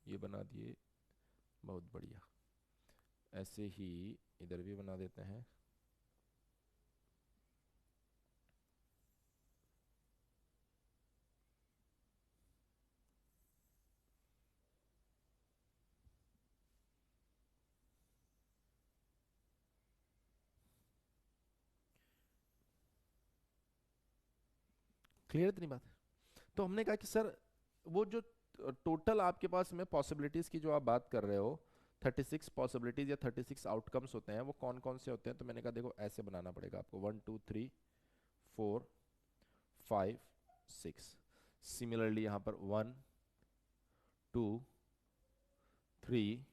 ये बना दिए, बहुत बढ़िया। ऐसे ही इधर भी बना देते हैं। क्लियर इतनी बात? तो हमने कहा कि सर वो जो टोटल आपके पास में पॉसिबिलिटीज की जो आप बात कर रहे हो 36 पॉसिबिलिटीज या 36 आउटकम्स होते हैं वो कौन कौन से होते हैं? तो मैंने कहा देखो ऐसे बनाना पड़ेगा आपको 1 2 3 4 5 6। सिमिलरली यहाँ पर 1 2 3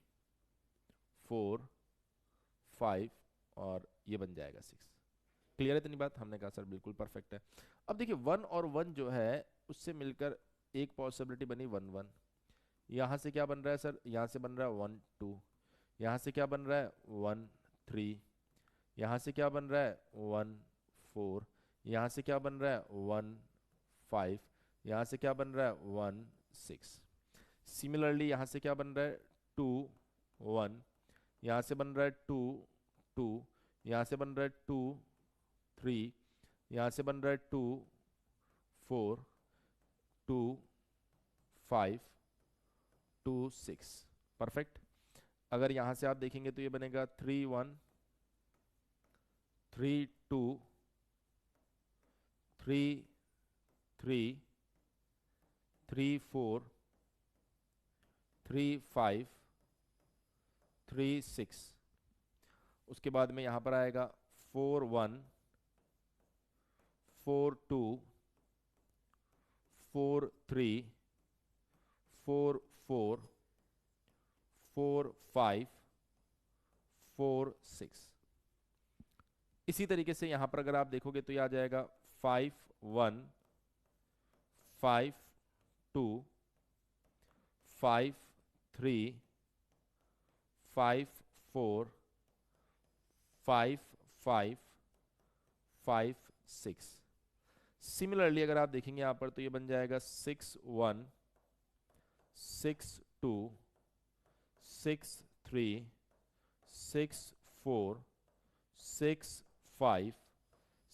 4 5 और ये बन जाएगा 6। क्लियर है इतनी बात? हमने कहा सर बिल्कुल परफेक्ट है। अब देखिए 1 और 1 जो है उससे मिलकर एक पॉसिबिलिटी बनी 1 1। यहाँ से क्या बन रहा है सर? यहाँ से बन रहा है 1 2। यहाँ से क्या बन रहा है? 1 3। यहाँ से क्या बन रहा है? 1 4। यहाँ से क्या बन रहा है? 1 5। यहाँ से क्या बन रहा है? 1 6। सिमिलरली यहाँ से क्या बन रहा है? 2 1। यहाँ से बन रहा है 2 2। यहाँ से बन रहा है 2 3। यहाँ से बन रहा है 2 4 2 5 2 6। परफेक्ट। अगर यहां से आप देखेंगे तो ये बनेगा 3 1 3 2 3 3 3 4 3 5 3 6। उसके बाद में यहां पर आएगा 4 1 4 2 4 3 4 4 4 5 4 6। इसी तरीके से यहां पर अगर आप देखोगे तो ये आ जाएगा 5 1 5 2 5 3 5 4 5 5 5 6। सिमिलरली अगर आप देखेंगे यहां पर तो ये बन जाएगा 6 1 6 2 6 3 6 4 6 5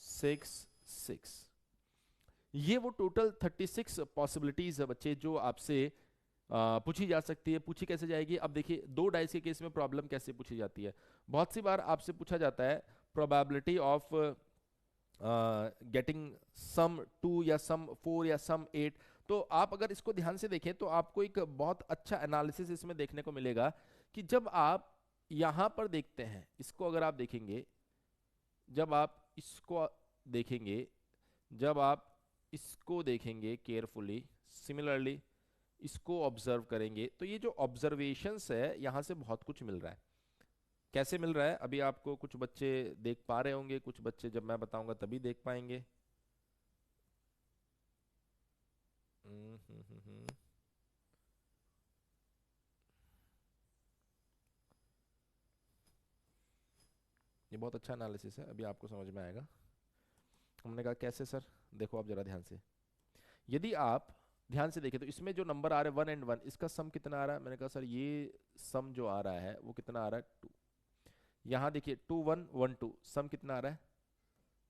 6 6। ये वो टोटल 36 पॉसिबिलिटीज है बच्चे जो आपसे पूछी जा सकती है। पूछी कैसे जाएगी? अब देखिए, दो डाइस के केस में प्रॉब्लम कैसे पूछी जाती है। बहुत सी बार आपसे पूछा जाता है प्रोबेबिलिटी ऑफ गेटिंग सम 2 या सम 4 या सम 8। तो आप अगर इसको ध्यान से देखें तो आपको एक बहुत अच्छा एनालिसिस इसमें देखने को मिलेगा कि जब आप यहां पर देखते हैं, इसको अगर आप देखेंगे, जब आप इसको देखेंगे, जब आप इसको देखेंगे केयरफुली, सिमिलरली इसको ऑब्जर्व करेंगे, तो ये जो ऑब्जर्वेशंस है यहां से बहुत कुछ मिल रहा है। कैसे मिल रहा है? अभी आपको कुछ बच्चे देख पा रहे होंगे, कुछ बच्चे जब मैं बताऊंगा तभी देख पाएंगे। ये बहुत अच्छा एनालिसिस है, अभी आपको समझ में आएगा। हमने कहा कैसे सर? देखो आप जरा ध्यान से, यदि आप ध्यान से देखें तो इसमें जो नंबर आ रहा है 1 एंड 1, इसका सम कितना आ रहा है? मैंने कहा सर ये सम जो आ रहा है वो कितना आ रहा है? 2। यहां देखिए 2 1 1 2, सम कितना आ रहा है?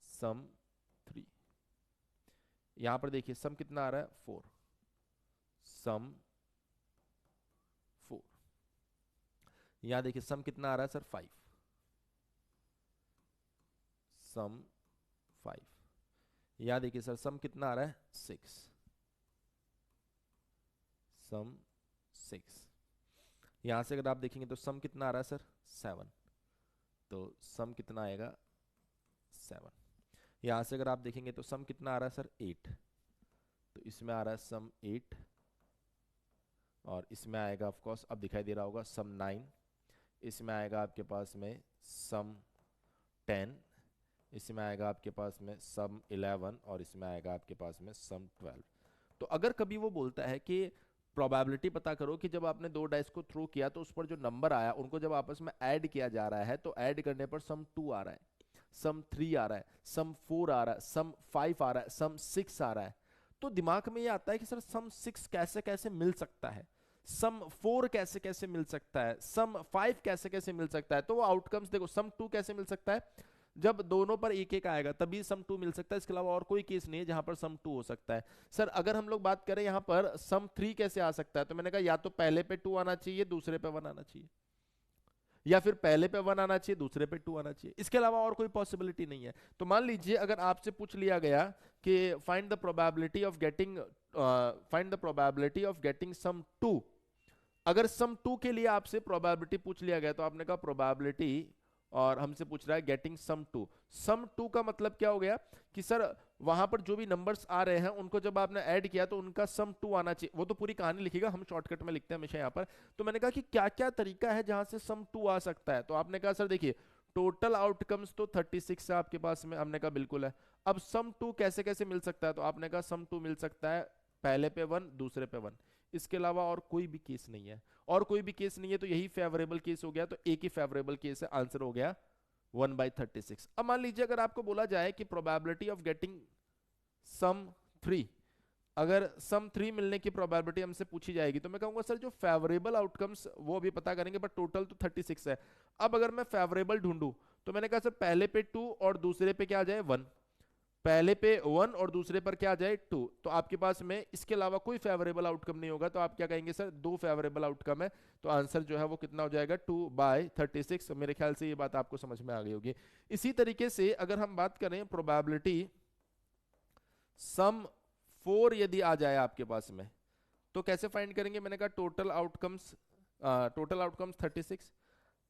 सम 3। यहां पर देखिए सम कितना आ रहा है? 4, सम 4। यहां देखिए सम कितना आ रहा है सर? 5, सम 5। यहां देखिए सर सम कितना आ रहा है? 6, सम 6। यहां से अगर आप देखेंगे तो सम कितना आ रहा है सर? 7, तो सम कितना आएगा? 7। यहां से अगर आप देखेंगे तो सम कितना आ रहा है सर? 8, तो इसमें आ रहा है सम 8। और इसमें आएगा ऑफ कोर्स, अब दिखाई दे रहा होगा, सम 9। इसमें आएगा आपके पास में सम 10। इसमें आएगा आपके पास में सम 11। और इसमें आएगा आपके पास में सम 12। तो अगर कभी वो बोलता है कि प्रोबेबिलिटी पता करो कि जब आपने दो डाइस को थ्रो किया तो उस पर जो नंबर आया उनको जब आपस में ऐड किया जा रहा है, तो ऐड करने पर सम 2 आ रहा है, सम 3 आ रहा है, सम 4 आ रहा है, सम 5 आ रहा है, सम 6 आ रहा है, तो दिमाग में ये आता है कि सर सम 6 कैसे कैसे मिल सकता है, सम 4 कैसे कैसे मिल सकता है, सम 5 कैसे कैसे मिल सकता है। तो वो आउटकम्स देखो, सम 2 कैसे मिल सकता है? जब दोनों पर एक एक आएगा तभी सम 2 मिल सकता है, इसके अलावा और कोई केस नहीं है जहां पर सम 2 हो सकता है। सर अगर हम लोग बात करें यहां पर सम 3 कैसे आ सकता है, तो मैंने कहा या तो पहले पे 2 आना चाहिए, दूसरे पे 1 आना चाहिए, या फिर पहले पे 1 आना चाहिए, दूसरे पे 2 आना चाहिए, इसके अलावा और कोई पॉसिबिलिटी नहीं है। तो मान लीजिए अगर आपसे पूछ लिया गया कि find the probability of getting sum 2, अगर सम 2 के लिए आपसे प्रोबेबिलिटी पूछ लिया गया तो आपने कहा प्रोबेबिलिटी, और हमसे पूछ रहा है गेटिंग सम 2। सम 2 का मतलब क्या हो गया कि सर वहां पर जो भी नंबर्स आ रहे हैं उनको जब आपने ऐड किया तो उनका सम 2 आना चाहिए। वो तो पूरी कहानी लिखेगा, हम शॉर्टकट में लिखते हैं हमेशा यहाँ पर। तो मैंने कहा कि क्या क्या तरीका है जहां से सम 2 आ सकता है, तो आपने कहा सर देखिए टोटल आउटकम्स तो 36 है आपके पास में, हमने कहा बिल्कुल है। अब सम 2 कैसे कैसे मिल सकता है, तो आपने कहा सम 2 मिल सकता है पहले पे 1 दूसरे पे 1, इसके अलावा और कोई भी केस नहीं है। और कोई भी केस नहीं है तो यही फेवरेबल केस हो गया, तो एक ही फेवरेबल केस है, आंसर हो गया 1/36। अब मान लीजिए अगर आपको बोला जाए कि प्रोबेबिलिटी ऑफ गेटिंग सम 3, अगर सम 3 मिलने की प्रोबेबिलिटी हमसे पूछी जाएगी तो मैं कहूंगा सर जो फेवरेबल आउटकम्स वो भी पता करेंगे, बट टोटल तो 36 है। अब अगर मैं फेवरेबल ढूंढूं तो मैंने कहा सर पहले पे 2 और दूसरे पे क्या आ जाए 1, पहले पे 1 और दूसरे पर क्या आ जाए 2, तो आपके पास में इसके अलावा कोई फेवरेबल आउटकम नहीं होगा, तो आप क्या कहेंगे सर, 2 फेवरेबल आउटकम है, तो आंसर जो है वो कितना हो जाएगा 2/36। मेरे ख्याल से ये बात आपको समझ में आ गई होगी। इसी तरीके से अगर हम बात करें प्रोबेबिलिटी सम 4 यदि आ जाए आपके पास में, तो कैसे फाइंड करेंगे? मैंने कहा टोटल आउटकम्स 36।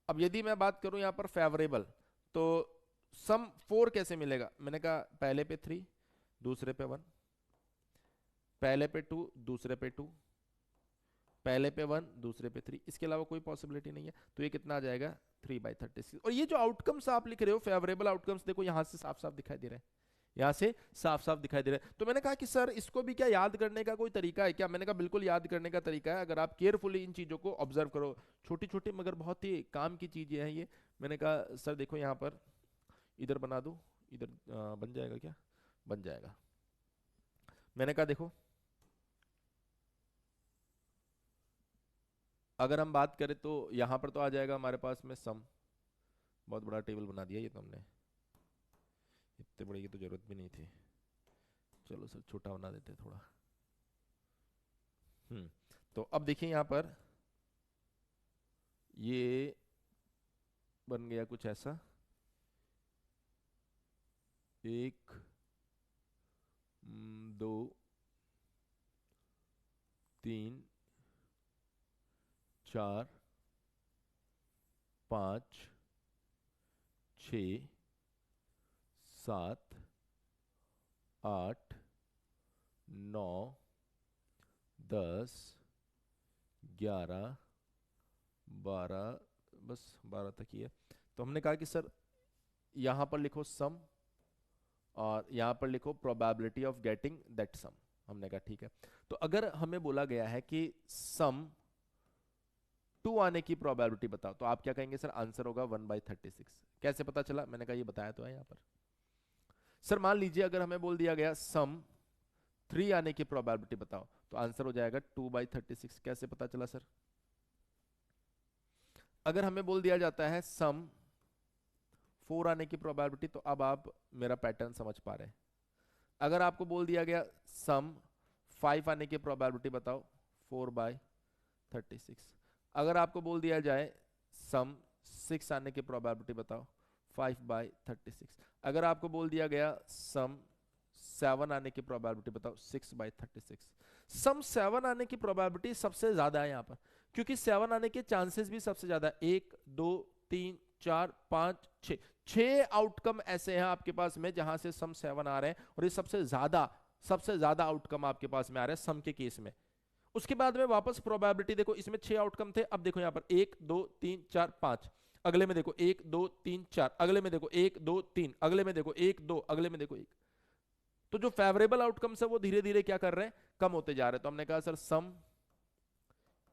अब यदि मैं बात करूं यहां पर फेवरेबल, तो सम 4 कैसे मिलेगा? मैंने कहा पहले पे 3, दूसरे पे 1, पहले पे 2, दूसरे पे 2, पहले पे 1, दूसरे पे 3, इसके अलावा कोई पॉसिबिलिटी नहीं है, तो ये कितना आ जाएगा 3/36। और ये जो आउटकम्स आप लिख रहे हो फेवरेबल आउटकम्स, देखो यहां से साफ साफ दिखाई दे रहे हैं, यहां से साफ साफ दिखाई दे रहा है। तो मैंने कहा कि सर इसको भी क्या याद करने का कोई तरीका है क्या? मैंने कहा बिल्कुल याद करने का तरीका है, अगर आप केयरफुली इन चीजों को ऑब्जर्व करो, छोटी छोटी मगर बहुत ही काम की चीजें हैं ये। मैंने कहा सर देखो यहाँ पर इधर बना दो, इधर बन जाएगा क्या? बन जाएगा। मैंने कहा देखो अगर हम बात करें तो यहां पर तो आ जाएगा हमारे पास में सम, बहुत बड़ा टेबल बना दिया ये तो हमने, इतने बड़े की तो जरूरत भी नहीं थी, चलो सर छोटा बना देते थोड़ा। तो अब देखिए यहां पर ये बन गया कुछ ऐसा, 1 2 3 4 5 6 7 8 9 10 11 12, बस 12 तक ही है। तो हमने कहा कि सर यहां पर लिखो सम और यहां पर लिखो probability of getting that sum. हमने कहा ठीक है। तो अगर हमें बोला गया है कि सम 2 आने की प्रोबेबिलिटी बताओ, तो आप क्या कहेंगे सर? आंसर होगा 1/36। कैसे पता चला? मैंने कहा ये बताया तो है यहां पर। सर मान लीजिए अगर हमें बोल दिया गया सम 3 आने की प्रोबेबिलिटी बताओ, तो आंसर हो जाएगा 2/36। कैसे पता चला सर? अगर हमें बोल दिया जाता है सम 4 आने की प्रोबेबिलिटी, तो अब आप मेरा पैटर्न समझ पा रहे हैं। अगर आपको बोल दिया गया सम 5 आने की प्रोबेबिलिटी बताओ, 4/36। अगर आपको बोल दिया जाए सम 6 आने की प्रोबेबिलिटी बताओ, 5/36। अगर आपको बोल दिया गया सम 7 आने की प्रोबेबिलिटी बताओ, 6/36। सम 7 आने की प्रोबेबिलिटी सबसे ज्यादा है यहां पर, क्योंकि 7 आने के चांसेस भी सबसे ज्यादा है। 1 2 3 4 5 6, 6 आउटकम ऐसे हैं आपके पास में जहां से सम 7 आ रहे हैं, और ये सबसे ज्यादा आउटकम आपके पास में आ रहे हैं सम के केस में। उसके बाद में वापस प्रोबेबिलिटी देखो, इसमें 6 आउटकम थे, अब देखो यहां पर 1 2 3 4 5, अगले में देखो 1 2 3 4, अगले में देखो 1 2 3, अगले में देखो 1 2, अगले में देखो 1। तो जो फेवरेबल आउटकम्स है वो धीरे धीरे क्या कर रहे हैं? कम होते जा रहे हैं। तो हमने कहा सर सम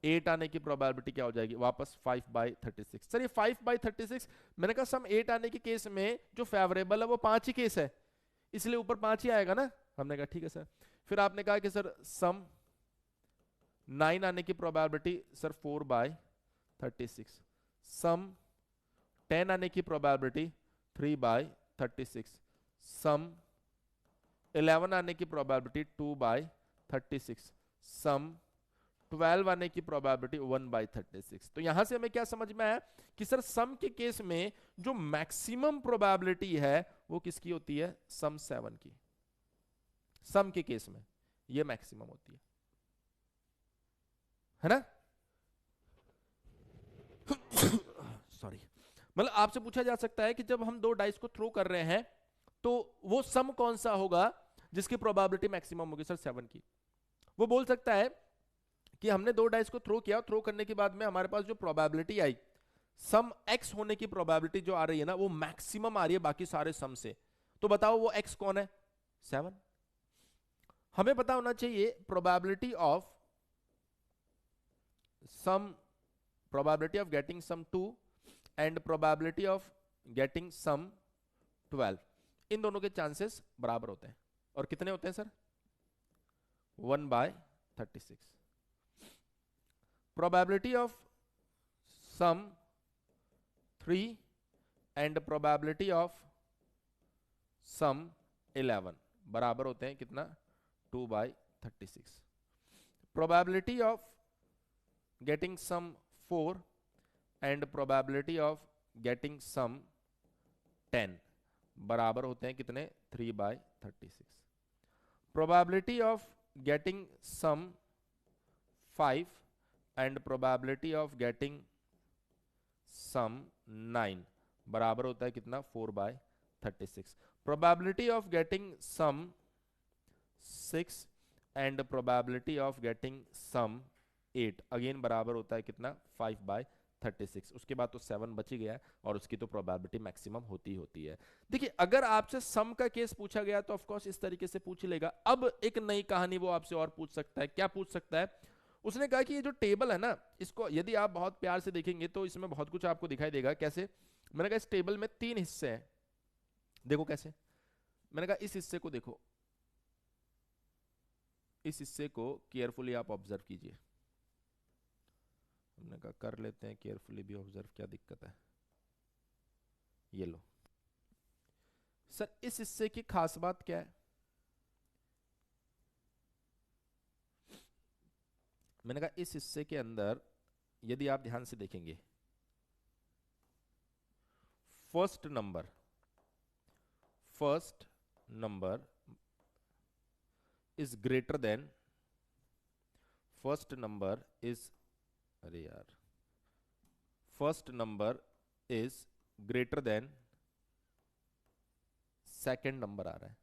8 आने की प्रोबेबिलिटी क्या हो जाएगी? वापस 5/36। सर ये 5/36, मैंने कहा सम 8 आने के केस में जो फेवरेबल है वो 5 ही केस है, इसलिए ऊपर 5 ही आएगा ना। हमने कहा ठीक है सर। फिर आपने कहा कि सर सम 9 आने की प्रोबेबिलिटी, सर 4/36। सम 10 आने की प्रोबेबिलिटी 3/36। सम 11 आने की प्रोबेबिलिटी 2/36। सम 12 आने की प्रोबेबिलिटी 1/36। तो यहां से हमें क्या समझ में आया कि सर सम के केस में जो मैक्सिमम प्रोबेबिलिटी है वो किसकी होती है? सम 7 की। सम के केस में ये मैक्सिमम होती है ना? सॉरी। मतलब आपसे पूछा जा सकता है कि जब हम 2 डाइस को थ्रो कर रहे हैं तो वो सम कौन सा होगा जिसकी प्रोबेबिलिटी मैक्सिमम होगी? सर 7 की। वो बोल सकता है कि हमने 2 डाइस को थ्रो किया, थ्रो करने के बाद में हमारे पास जो प्रोबेबिलिटी आई, सम x होने की प्रोबेबिलिटी जो आ रही है ना, वो मैक्सिमम आ रही है बाकी सारे सम से। तो बताओ वो x कौन है? 7। हमें पता होना चाहिए probability of sum, probability of getting sum 2 and probability of getting sum 12, इन दोनों के चांसेस बराबर होते हैं। और कितने होते हैं sir? 1/36। probability of sum 3 and probability of sum 11 बराबर होते हैं कितना 2/36। Probability of getting sum 4 and probability of getting sum 10 बराबर होते हैं कितने 3/36। Probability of getting sum 5 and probability of getting sum 9 बराबर होता है कितना 4/36। Probability of getting sum 6 and probability of getting sum 8 again बराबर होता है कितना 5/36। उसके बाद तो 7 बच ही गया है और उसकी तो प्रोबेबिलिटी मैक्सिमम होती है। देखिए अगर आपसे सम का केस पूछा गया तो ऑफ कोर्स इस तरीके से पूछ लेगा। अब एक नई कहानी वो आपसे और पूछ सकता है। क्या पूछ सकता है? उसने कहा कि ये जो टेबल है ना, इसको यदि आप बहुत प्यार से देखेंगे तो इसमें बहुत कुछ आपको दिखाई देगा। कैसे? मैंने कहा इस टेबल में 3 हिस्से हैं। देखो कैसे? मैंने कहा इस हिस्से को देखो, इस हिस्से को केयरफुली आप ऑब्जर्व कीजिए। हमने कहा कर लेते हैं केयरफुली भी ऑब्जर्व, क्या दिक्कत है। ये लो सर, इस हिस्से की खास बात क्या है? मैंने कहा इस हिस्से के अंदर यदि आप ध्यान से देखेंगे, first number is greater than, first number is, अरे यार, first number is greater than second number आ रहा है।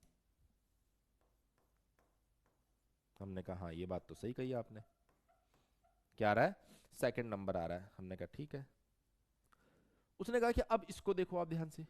हमने कहा हाँ ये बात तो सही कही आपने। क्या आ रहा है? सेकंड नंबर आ रहा है। हमने कहा ठीक है। उसने कहा कि अब इसको देखो आप ध्यान से,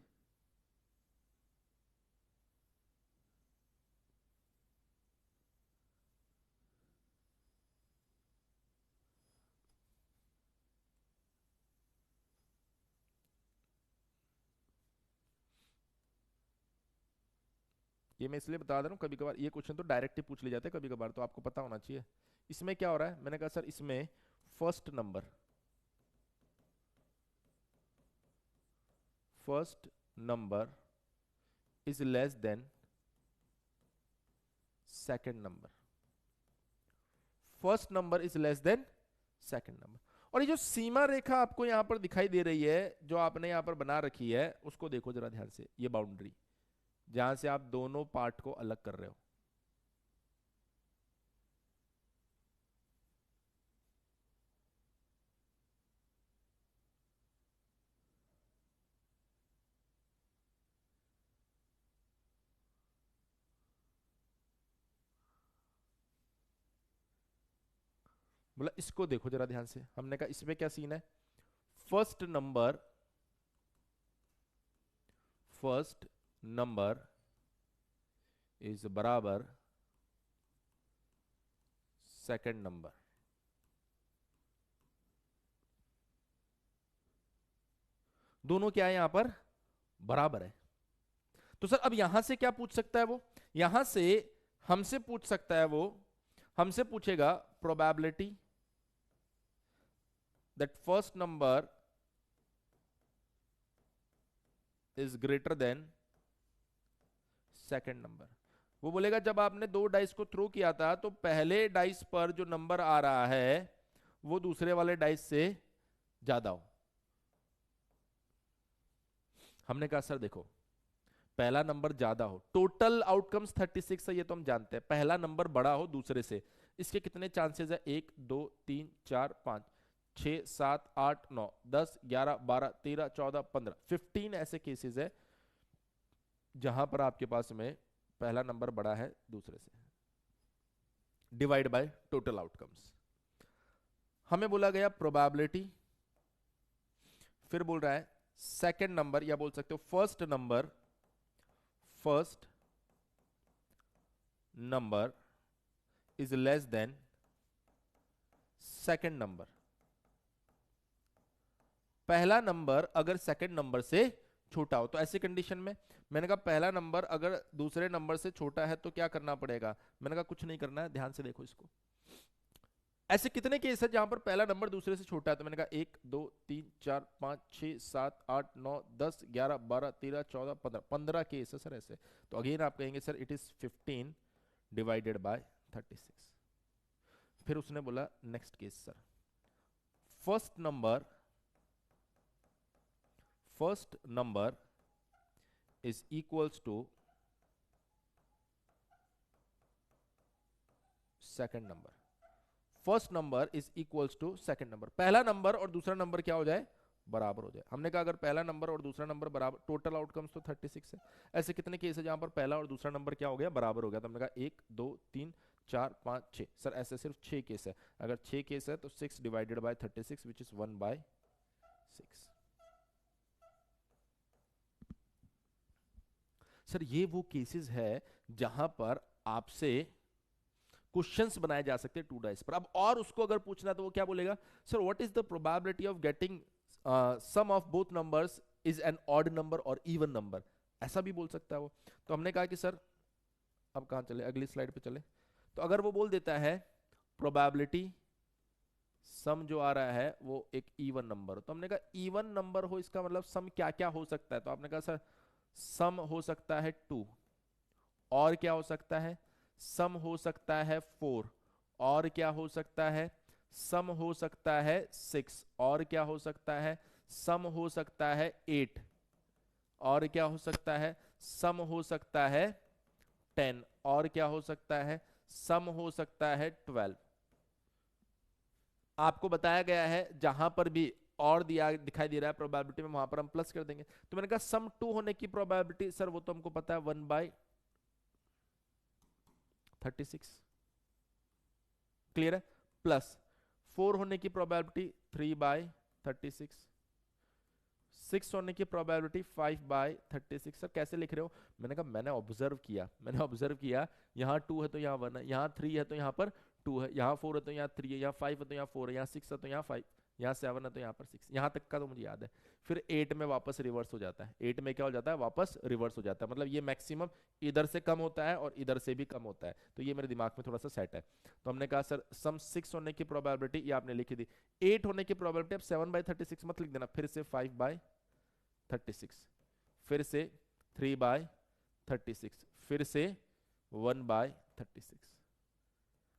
ये मैं इसलिए बता दे रहा हूँ, कभी कभार ये क्वेश्चन तो डायरेक्ट ही पूछ ले जाते हैं, कभी कभार तो आपको पता होना चाहिए। इसमें क्या हो रहा है? मैंने कहा सर इसमें first number is less than second number, first number is less than second number. और ये जो सीमा रेखा आपको यहां पर दिखाई दे रही है, जो आपने यहां पर बना रखी है, उसको देखो जरा ध्यान से। ये बाउंड्री जहां से आप दोनों पार्ट को अलग कर रहे हो, बोला इसको देखो जरा ध्यान से। हमने कहा इसमें क्या सीन है? फर्स्ट नंबर इज बराबर सेकंड नंबर। दोनों क्या है यहां पर? बराबर है। तो सर अब यहां से क्या पूछ सकता है वो? यहां से हमसे पूछ सकता है वो, हमसे पूछेगा probability that first number is greater than second number. वो बोलेगा जब आपने 2 डाइस को थ्रो किया था तो पहले डाइस पर जो नंबर आ रहा है वो दूसरे वाले डाइस से ज्यादा हो। हमने कहा सर देखो, पहला नंबर ज्यादा हो, टोटल आउटकम्स 36 है ये तो हम जानते हैं, पहला नंबर बड़ा हो दूसरे से, इसके कितने चांसेस है? 1 2 3 4 5 6 7 8 9 10 11 12 13 14 15 15 ऐसे केसेस है जहां पर आपके पास में पहला नंबर बड़ा है दूसरे से। Divide by total outcomes. हमें बोला गया प्रोबेबिलिटी, फिर बोल रहा है सेकंड नंबर, या बोल सकते हो first number is less than second number. पहला नंबर अगर सेकंड नंबर से छोटा हो, तो ऐसी कंडीशन में मैंने कहा पहला नंबर अगर दूसरे नंबर से छोटा है तो क्या करना पड़ेगा? मैंने कहा कुछ नहीं करना है, ध्यान से देखो इसको। ऐसे कितने केस है जहां पर पहला नंबर दूसरे से छोटा है? तो मैंने कहा 1 2 3 4 5 6 7 8 9 10 11 12 13 14 15 15 केस है सर ऐसे। तो अगेन आप कहेंगे sir it is 15 divided by 36। फिर उसने बोला next case sir, first number is equals to second number. First number is equals to second number, पहला नंबर और दूसरा नंबर क्या हो जाए? बराबर हो जाए। हमने कहा अगर पहला नंबर और दूसरा नंबर बराबर, टोटल आउटकम्स तो 36 है। ऐसे कितने केस है जहां पर पहला और दूसरा नंबर क्या हो गया? बराबर हो गया। तो हमने कहा 1 2 3 4 5 6। सर ऐसे सिर्फ 6 केस है। अगर 6 केस है तो 6 divided by 36 which is 1/6। Sir ये वो केसेस है जहां पर आपसे क्वेश्चंस बनाए जा सकते हैं 2 डाइस पर। अब और उसको अगर पूछना तो वो क्या बोलेगा? Sir what is the probability of getting sum of both numbers is an odd number और इवन नंबर, ऐसा भी बोल सकता है वो। तो हमने कहा कि सर अब कहां चले, अगली स्लाइड पे चले। तो अगर वो बोल देता है प्रोबेबिलिटी सम जो आ रहा है वो एक इवन नंबर, तो हमने कहा इवन नंबर हो इसका मतलब सम क्या क्या हो सकता है? तो आपने कहा सर सम हो सकता है 2, और क्या हो सकता है? सम हो सकता है 4, और क्या हो सकता है? सम हो सकता है 6, और क्या हो सकता है? सम हो सकता है 8, और क्या हो सकता है? सम हो सकता है 10, और क्या हो सकता है? सम हो सकता है 12। आपको बताया गया है जहां पर भी और दिया दिखाई दे रहा है प्रोबेबिलिटी में, वहां पर हम प्लस कर देंगे। तो मैंने कहा सम 2 होने की प्रोबेबिलिटी सर वो तो हमको पता है 1/36, क्लियर है। प्लस 4 होने की प्रोबेबिलिटी 3/36, 6 होने की प्रोबेबिलिटी 5/36। सर कैसे लिख रहे हो? मैंने कहा मैंने ऑब्जर्व किया यहाँ 2 है तो यहाँ 1 है, यहाँ 3 है तो यहाँ पर 2 है, यहाँ 4 है तो यहाँ 3 है, यहाँ 5 है तो यहाँ 4 है, यहाँ 6 है तो यहाँ 5, यहाँ 7 है तो यहाँ पर 6, यहाँ तक का तो मुझे याद है। फिर 8 में वापस रिवर्स हो जाता है। 8 में क्या हो जाता है? वापस रिवर्स हो जाता है। मतलब ये मैक्सिमम इधर से कम होता है और इधर से भी कम होता है। तो ये मेरे दिमाग में थोड़ा सा सेट है। तो हमने कहा सर सम 6 होने की प्रोबेबिलिटी ये आपने लिखी थी, 8 होने की प्रोबेबिलिटी अब 7/36 मत लिख देना, फिर से 5/36, फिर से 3/36, फिर से 1/36।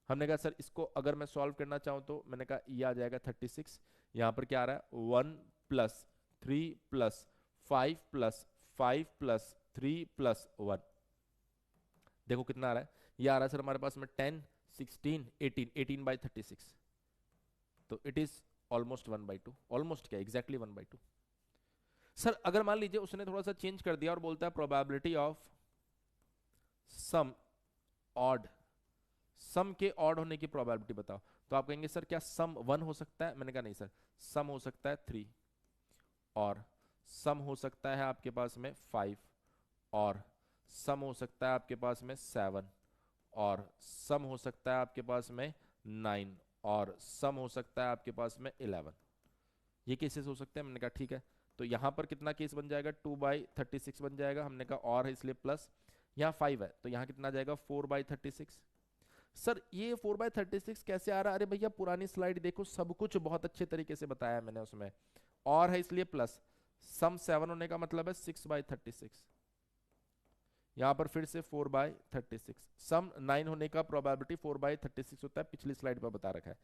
हमने कहा सर इसको अगर मैं सॉल्व करना चाहूं तो मैंने कहा ये आ जाएगा 36, यहां पर क्या आ रहा है? 1 + 3 + 5 + 5 + 3 + 1। देखो कितना आ रहा है? ये आ रहा है सर हमारे पास में 10 16 18, 18/36। तो इट इज ऑलमोस्ट 1/2, ऑलमोस्ट क्या एग्जैक्टली 1/2। सर अगर मान लीजिए उसने थोड़ा सा चेंज कर दिया और बोलता है प्रोबेबिलिटी ऑफ सम ऑड, सम के ऑड होने की प्रोबेबिलिटी बताओ। तो आप कहेंगे सर क्या सम 1 हो सकता है? मैंने कहा नहीं सर, सम हो सकता है 3, और सम हो सकता है आपके पास में 5, और सम हो सकता है आपके पास में 7, और सम हो सकता है आपके पास में 9, और सम हो सकता है आपके पास में 11। ये केसेस हो सकते हैं। मैंने कहा ठीक है। तो यहां पर कितना केस बन जाएगा? 2/36 बन जाएगा। हमने कहा और है इसलिए प्लस, यहाँ 5 है तो यहाँ कितना आ जाएगा? 4/36। सर ये 4/36 कैसे आ रहा है? अरे भैया पुरानी स्लाइड देखो, सब कुछ बहुत अच्छे तरीके से बताया मैंने उसमें। और है इसलिए प्लस, सम 7 होने का मतलब है 6/36, यहां पर फिर से 4/36। सम 9 होने का प्रोबेबिलिटी 4/36 होता है, पिछली स्लाइड पर बता रखा है।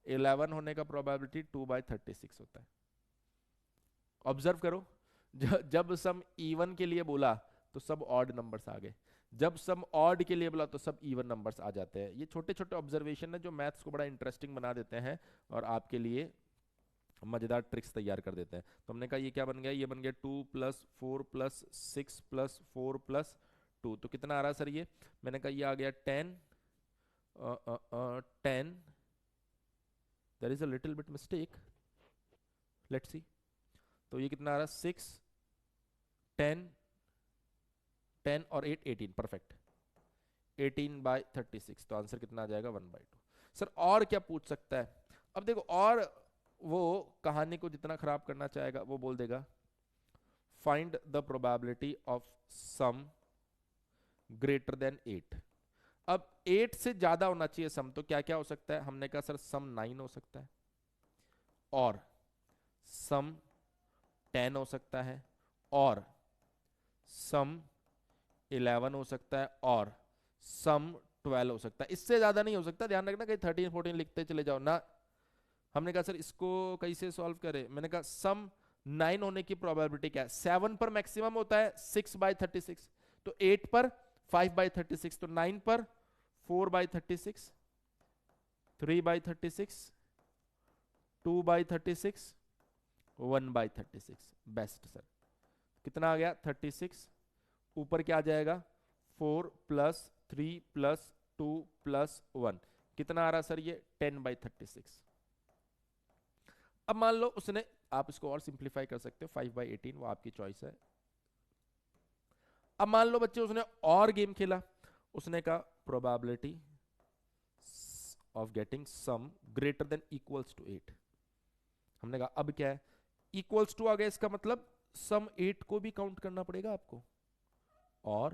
11 होने का प्रोबेबिलिटी 2/36 होता है। ऑब्जर्व करो, जब सम इवन के लिए बोला तो सब ऑड नंबर्स आ गए, जब सम ऑड के लिए बोला तो सब इवन नंबर्स आ जाते हैं। ये छोटे छोटे ऑब्जर्वेशन है जो मैथ्स को बड़ा इंटरेस्टिंग बना देते हैं और आपके लिए मजेदार ट्रिक्स तैयार कर देते हैं। तो हमने कहा ये क्या बन गया? ये बन गया 2 + 4 + 6 + 4 + 2। तो कितना आ रहा है सर ये? मैंने कहा ये आ गया 10 10, there is a little bit mistake, let's see. तो ये कितना आ रहा है? 6 10 10 और 8 18, परफेक्ट, 18/36। तो आंसर कितना आ जाएगा? 1/2। सर और क्या पूछ सकता है? अब देखो, और वो कहानी को जितना खराब करना चाहेगा वो बोल देगा find the probability of some greater then 8। अब 8 से ज्यादा होना चाहिए सम, तो क्या क्या हो सकता है? हमने कहा सर सम 9 हो सकता है, और सम 10 हो सकता है, और सम 11 हो सकता है, और सम 12 हो सकता है। इससे ज्यादा नहीं हो सकता, ध्यान रखना कहीं 13 14 लिखते चले जाओ ना। हमने कहा सर इसको कैसे सॉल्व करें? मैंने कहा सम 9 होने की प्रोबेबिलिटी क्या है? 7 पर मैक्सिमम होता है 6/36, तो 8 पर 5/36, तो 9 पर 4/36, 3/36, 2/36, 1/36। बेस्ट सर, कितना आ गया? 36। ऊपर क्या आ जाएगा? 4 + 3 + 2 + 1, कितना आ रहा सर? ये 10/36। अब मान लो उसने, आप इसको और सिंप्लीफाई कर सकते हो 5/18, वो आपकी चॉइस है। अब मान लो बच्चे उसने और गेम खेला, उसने कहा probability of getting sum greater than equals to 8। हमने कहा अब क्या है? इक्वल्स टू आ गया, इसका मतलब सम 8 को भी काउंट करना पड़ेगा आपको, और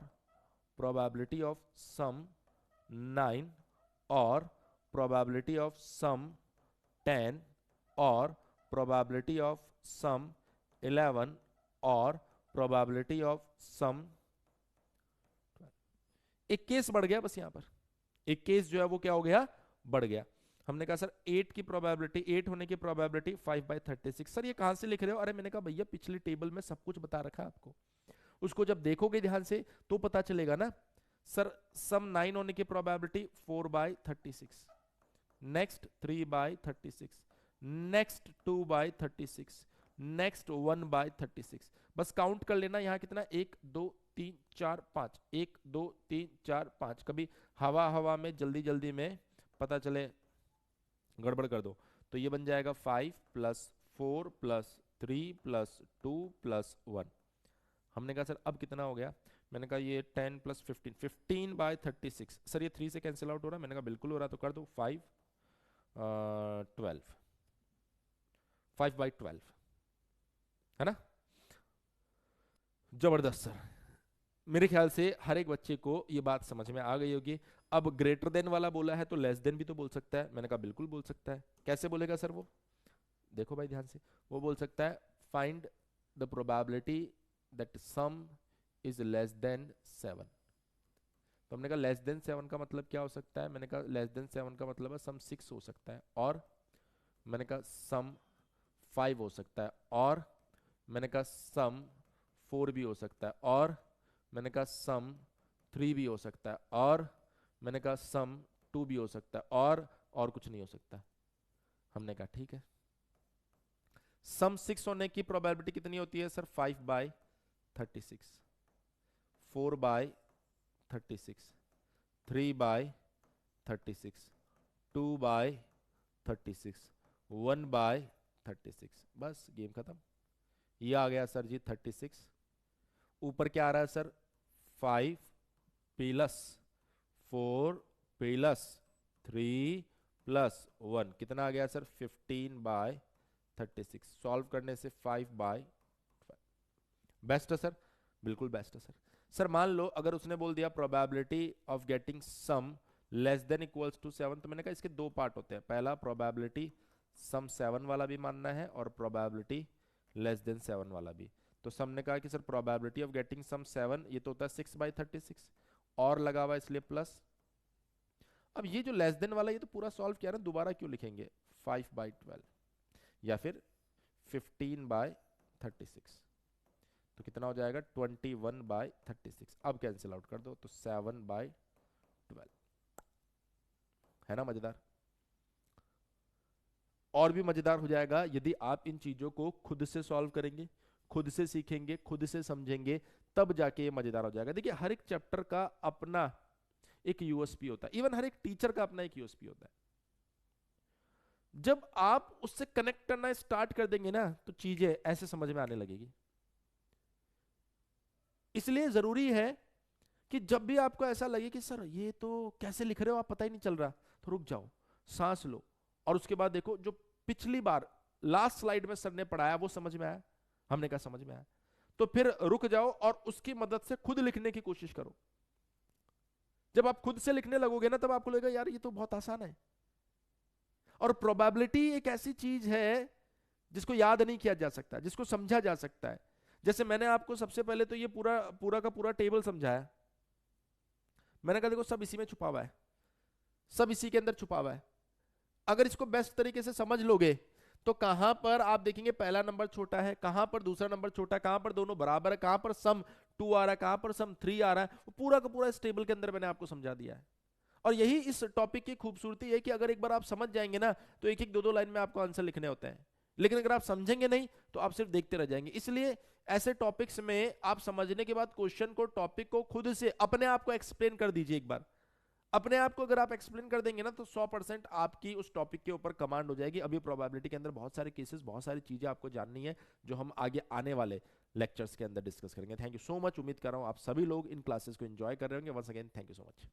प्रोबेबिलिटी ऑफ सम 9, और प्रोबेबिलिटी ऑफ सम 10, और प्रोबेबिलिटी ऑफ सम 11, और प्रोबेबिलिटी ऑफ सम। एक केस बढ़ गया बस यहां पर, एक केस जो है वो क्या हो गया? बढ़ गया। हमने कहा सर 8 की प्रोबेबिलिटी, 8 होने की प्रोबेबिलिटी 5/36। सर ये कहां से लिख रहे हो? अरे मैंने कहा भैया पिछली टेबल में सब कुछ बता रखा है आपको, उसको जब देखोगे ध्यान से तो पता चलेगा ना। सर सम 9 होने की प्रोबेबिलिटी 4/36, नेक्स्ट 3/36, नेक्स्ट 2/36, नेक्स्ट 1/36। बस काउंट कर लेना यहाँ कितना, 1 2 3 4 5, 1 2 3 4 5। कभी हवा हवा में जल्दी जल्दी में पता चले गड़बड़ कर दो, तो ये बन जाएगा 5 + 4 + 3 + 2 + 1। हमने कहा सर अब कितना हो गया? मैंने कहा ये 10 + 15, 15/36। सर ये 3 से कैंसिल आउट हो रहा है? मैंने कहा बिल्कुल हो रहा, तो कर दो 5 12, 5/12, है ना? जबरदस्त सर, मेरे ख्याल से हर एक बच्चे को ये बात समझ में आ गई होगी। अब ग्रेटर देन वाला बोला है तो लेस देन भी तो बोल सकता है। मैंने कहा बिल्कुल बोल सकता है। कैसे बोलेगा सर वो? देखो भाई ध्यान से, वो बोल सकता है find the probability that some is less than 7। तो हमने कहा लेस देन 7 का मतलब क्या हो सकता है? मैंने कहा लेस देन 7 का मतलब है सम 6 हो सकता है, और मैंने कहा सम 5 हो सकता है, और मैंने कहा सम 4 भी हो सकता है, और मैंने कहा सम 3 भी हो सकता है, और मैंने कहा सम 2 भी हो सकता है, और कुछ नहीं हो सकता। हमने कहा ठीक है। सम 6 होने की प्रोबेबिलिटी कितनी होती है सर? 5/36, 4/36, 3/36, 2/36, 1/36। बस गेम खत्म। ये आ गया सर जी 36। ऊपर क्या आ रहा है सर? 5 + 4 + 3 + 1, कितना आ गया सर? 15/36। सॉल्व करने से 5/5। बेस्ट है सर, बिल्कुल बेस्ट है सर। सर मान लो अगर उसने बोल दिया probability of getting sum less than equals to 7, तो मैंने कहा इसके दो पार्ट होते हैं। पहला प्रोबेबिलिटी सम 7 वाला भी मानना है, और प्रोबेबिलिटी लेस देन 7 वाला भी। तो हमने कहा कि sir probability of getting sum 7, ये तो होता है 6/36, और लगा हुआ इसलिए प्लस। अब ये जो लेस देन वाला, ये तो पूरा सॉल्व किया ना, दोबारा क्यों लिखेंगे? 5/12 या फिर 15/36, तो कितना हो जाएगा? 21/36। अब कैंसिल आउट कर दो तो 7/12, है ना मजेदार? और भी मजेदार हो जाएगा यदि आप इन चीजों को खुद से सॉल्व करेंगे, खुद से सीखेंगे, खुद से समझेंगे, तब जाके ये मजेदार हो जाएगा। देखिए हर एक चैप्टर का अपना एक यूएसपी होता है, इवन हर एक टीचर का अपना एक यूएसपी होता है। जब आप उससे कनेक्ट करना स्टार्ट कर देंगे ना, तो चीजें ऐसे समझ में आने लगेगी। इसलिए जरूरी है कि जब भी आपको ऐसा लगे कि सर ये तो कैसे लिख रहे हो आप, पता ही नहीं चल रहा, तो रुक जाओ, सांस लो, और उसके बाद देखो जो पिछली बार लास्ट स्लाइड में सर ने पढ़ाया वो समझ में आया। हमने कहा समझ में आया, तो फिर रुक जाओ और उसकी मदद से खुद लिखने की कोशिश करो। जब आप खुद से लिखने लगोगे ना, तब आपको लगेगा यार ये तो बहुत आसान है। और प्रोबेबिलिटी एक ऐसी चीज है जिसको याद नहीं किया जा सकता, जिसको समझा जा सकता है। जैसे मैंने आपको सबसे पहले तो ये पूरा पूरा का पूरा टेबल समझाया, मैंने कहा देखो सब इसी में छुपा हुआ है, सब इसी के अंदर छुपा हुआ है। अगर इसको बेस्ट तरीके से समझ लोगे तो कहां पर आप देखेंगे पहला नंबर छोटा है, कहां पर दूसरा नंबर छोटा है, कहां पर दोनों बराबर है, कहां पर सम 2 आ रहा है, कहां पर सम 3 आ रहा है, वो पूरा का पूरा इस टेबल के अंदर मैंने आपको समझा दिया है। और यही इस टॉपिक की खूबसूरती है कि अगर एक बार आप समझ जाएंगे ना, तो एक एक दो दो लाइन में आपको आंसर लिखने होते हैं। लेकिन अगर आप समझेंगे नहीं तो आप सिर्फ देखते रह जाएंगे। इसलिए ऐसे टॉपिक्स में आप समझने के बाद क्वेश्चन को, टॉपिक को खुद से अपने आप को एक्सप्लेन कर दीजिए एक बार। अपने आप को अगर आप एक्सप्लेन कर देंगे ना, तो 100% आपकी उस टॉपिक के ऊपर कमांड हो जाएगी। अभी प्रोबेबिलिटी के अंदर बहुत सारे केसेस, बहुत सारी चीजें आपको जाननी है, जो हम आगे आने वाले लेक्चर्स के अंदर डिस्कस करेंगे। Thank you so much. उम्मीद कर रहा हूं आप सभी लोग इन क्लासेस को एंजॉय कर रहे होंगे। Once again thank you so much.